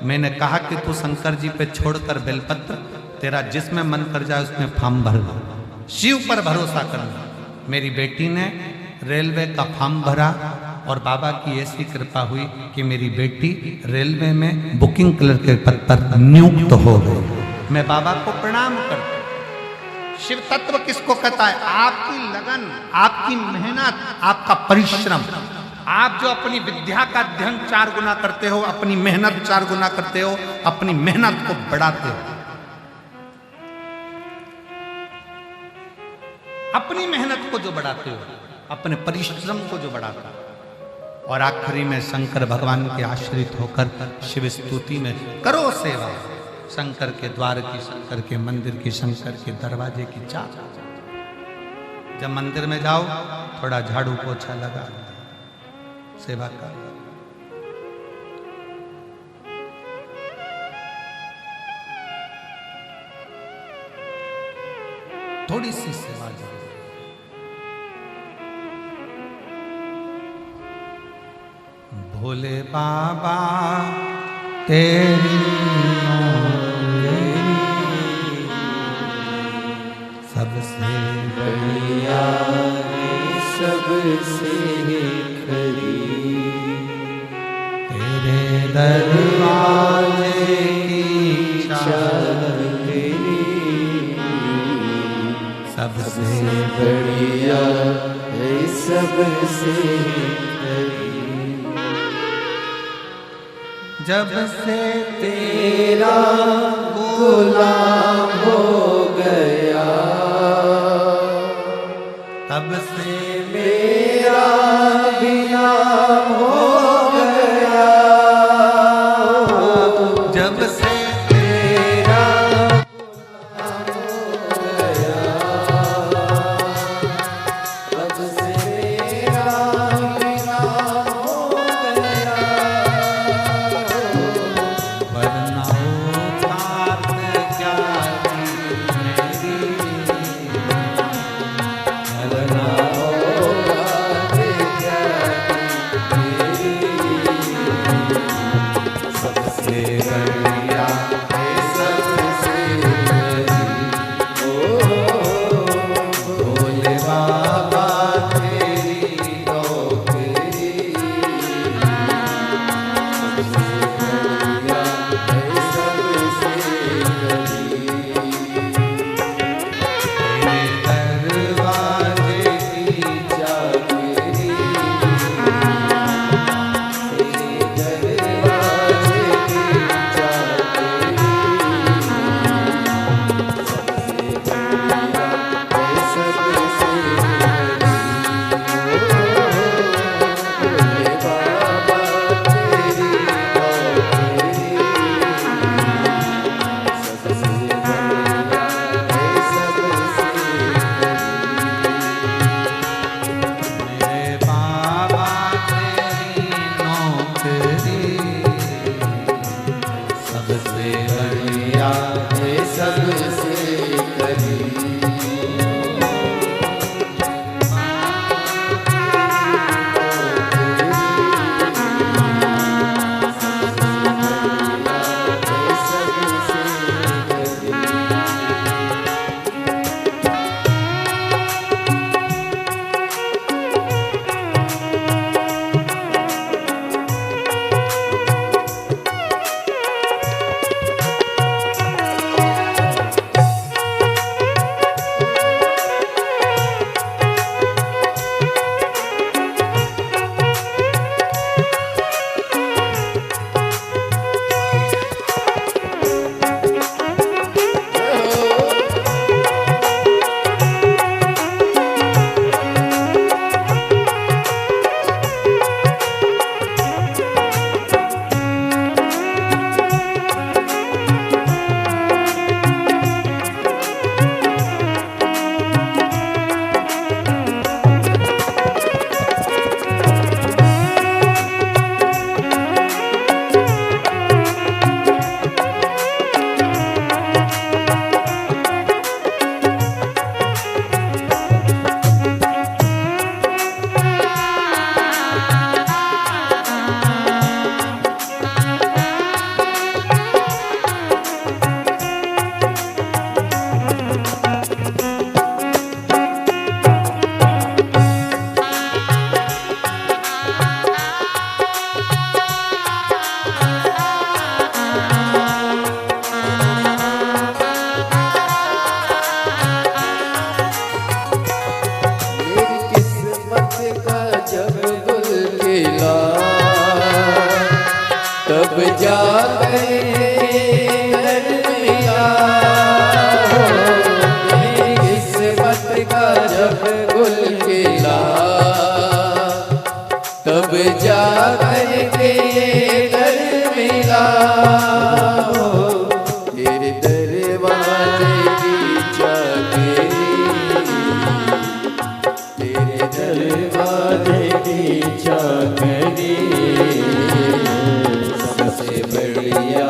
मैंने कहा कि तू शंकर जी पे छोड़कर बेलपत्र, तेरा जिसमें मन कर जाए उसमें फॉर्म भर दो, शिव पर भरोसा करना। मेरी बेटी ने रेलवे का फॉर्म भरा और बाबा की ऐसी कृपा हुई कि मेरी बेटी रेलवे में बुकिंग क्लर्क के पद पर नियुक्त हो गई। मैं बाबा को प्रणाम करता। शिव तत्व किसको कहता है? आपकी लगन, आपकी मेहनत, आपका परिश्रम। आप जो अपनी विद्या का अध्ययन 4 गुना करते हो, अपनी मेहनत 4 गुना करते हो, अपनी मेहनत को बढ़ाते हो, अपनी मेहनत को जो बढ़ाते हो, अपने परिश्रम को जो बढ़ाते हो, और आखिरी में शंकर भगवान के आश्रित होकर शिव स्तुति में करो सेवा। शंकर के द्वार की, शंकर के मंदिर की, शंकर के दरवाजे की चाह। जब मंदिर में जाओ थोड़ा झाड़ू पोछा लगा, सेवा कर। थोड़ी सी सेवा जरूर। भोले बाबा तेरी सबसे बढ़िया सबसे खरी, तेरे दरवाजे की चाबी सबसे बढ़िया है सबसे खरी। जब से तेरा गुलाम हो गया, तब से मेरा भी नाम हो गया। जब से तेरा गुलाम हो गया, तब से मेरा भी नाम हो गया। वरना औकात क्या थी मेरी, वरना औकात क्या थी मेरी। सबसे बढ़िया है सबसे बड़ी, ओ भोले बाबा तेरी नौकरी। सबसे बढ़िया है सबसे बड़ी, तेरे दरवाजे की चाबी तेरे दरवाजे की चाबी। सबसे बढ़िया है सबसे बड़ी, भोले बाबा तेरी नौकरी। सबसे बढ़िया है सबसे मेरे बाबा तेरी नौकरी सबसे बढ़िया है सबसे करी। मेरी किस्मत का जब गुल खिला, तब जाकर घर मिला। मेरी किस्मत का जब गुल खिला, तब जाकर घर मिला। तेरे दरवाजे की चाबी तेरे दरवाजे की चाबी। सबसे बढ़िया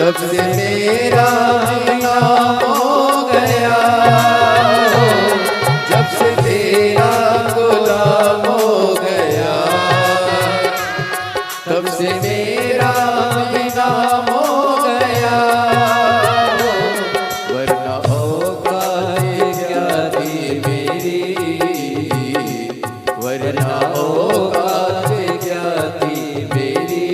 तब से मेरा नाम हो गया, जब से तेरा गुलाम हो गया, तब से मेरा नाम हो गया। वरना औकात क्या थी मेरी, वरना औकात क्या थी मेरी।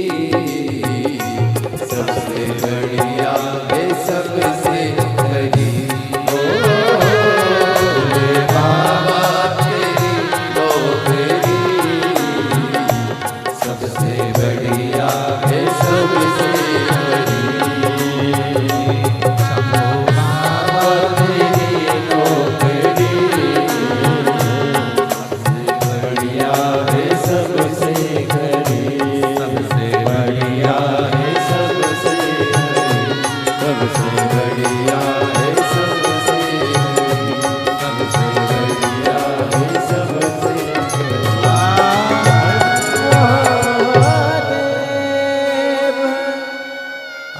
सबसे बढ़िया है सबसे करीब, भोले बाबा तेरी नौकरी। सबसे बढ़िया है सबसे करीब, शंभो बाबा तेरी नौकरी। सबसे बढ़िया है सबसे करीब, सबसे बढ़िया है सबसे करीब, सबसे बढ़िया है सबसे करीब, सबसे बढ़िया है सबसे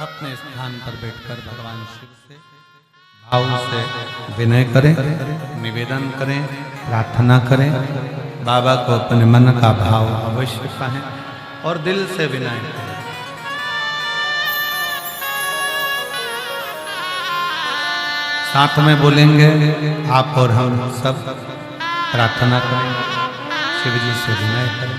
अपने स्थान पर बैठकर भगवान शिव से भाव से विनय करें, निवेदन करें, प्रार्थना करें। बाबा को अपने मन का भाव अवश्य कहें और दिल से विनय करें। साथ में बोलेंगे आप और हम सब प्रार्थना करें, शिव जी से विनय करें।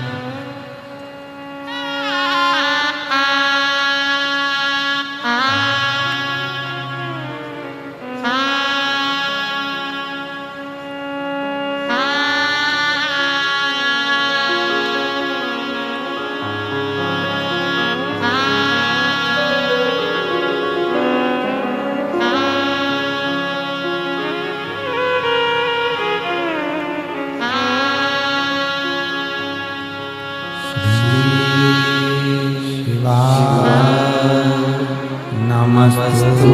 नमस्तु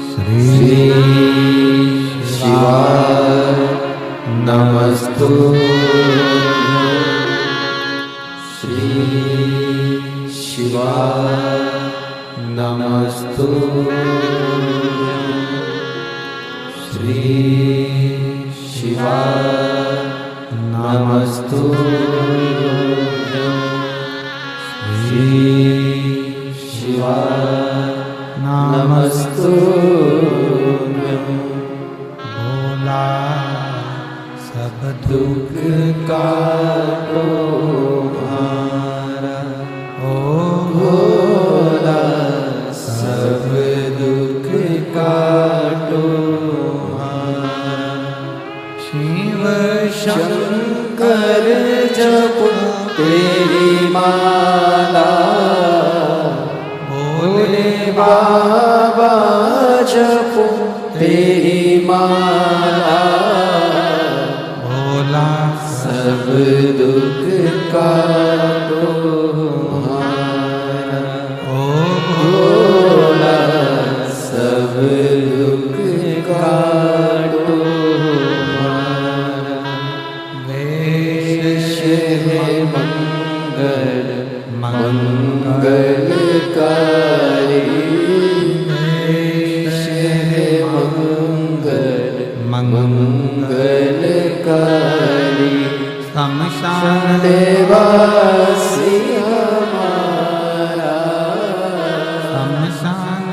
श्री शिवाय नमस्तु श्री शिवाय नमस्तु श्री शिवाय नमस्तु श्री शिवाय नमस्तु भोला सब दुख काटो हमारा, ओ भोला सब दुख काटो हमारा। शिव शंकर जपो तेरी माला, भोले बाबा जपो तेरी माला। भोला सब दुख काटो हमारा, ओ भोला सब दुख काटो हमारा। वेश है मंगल मंगलकारी, वेश है मंगल मंगलकारी। शमशान देवासी हमारा, शमशान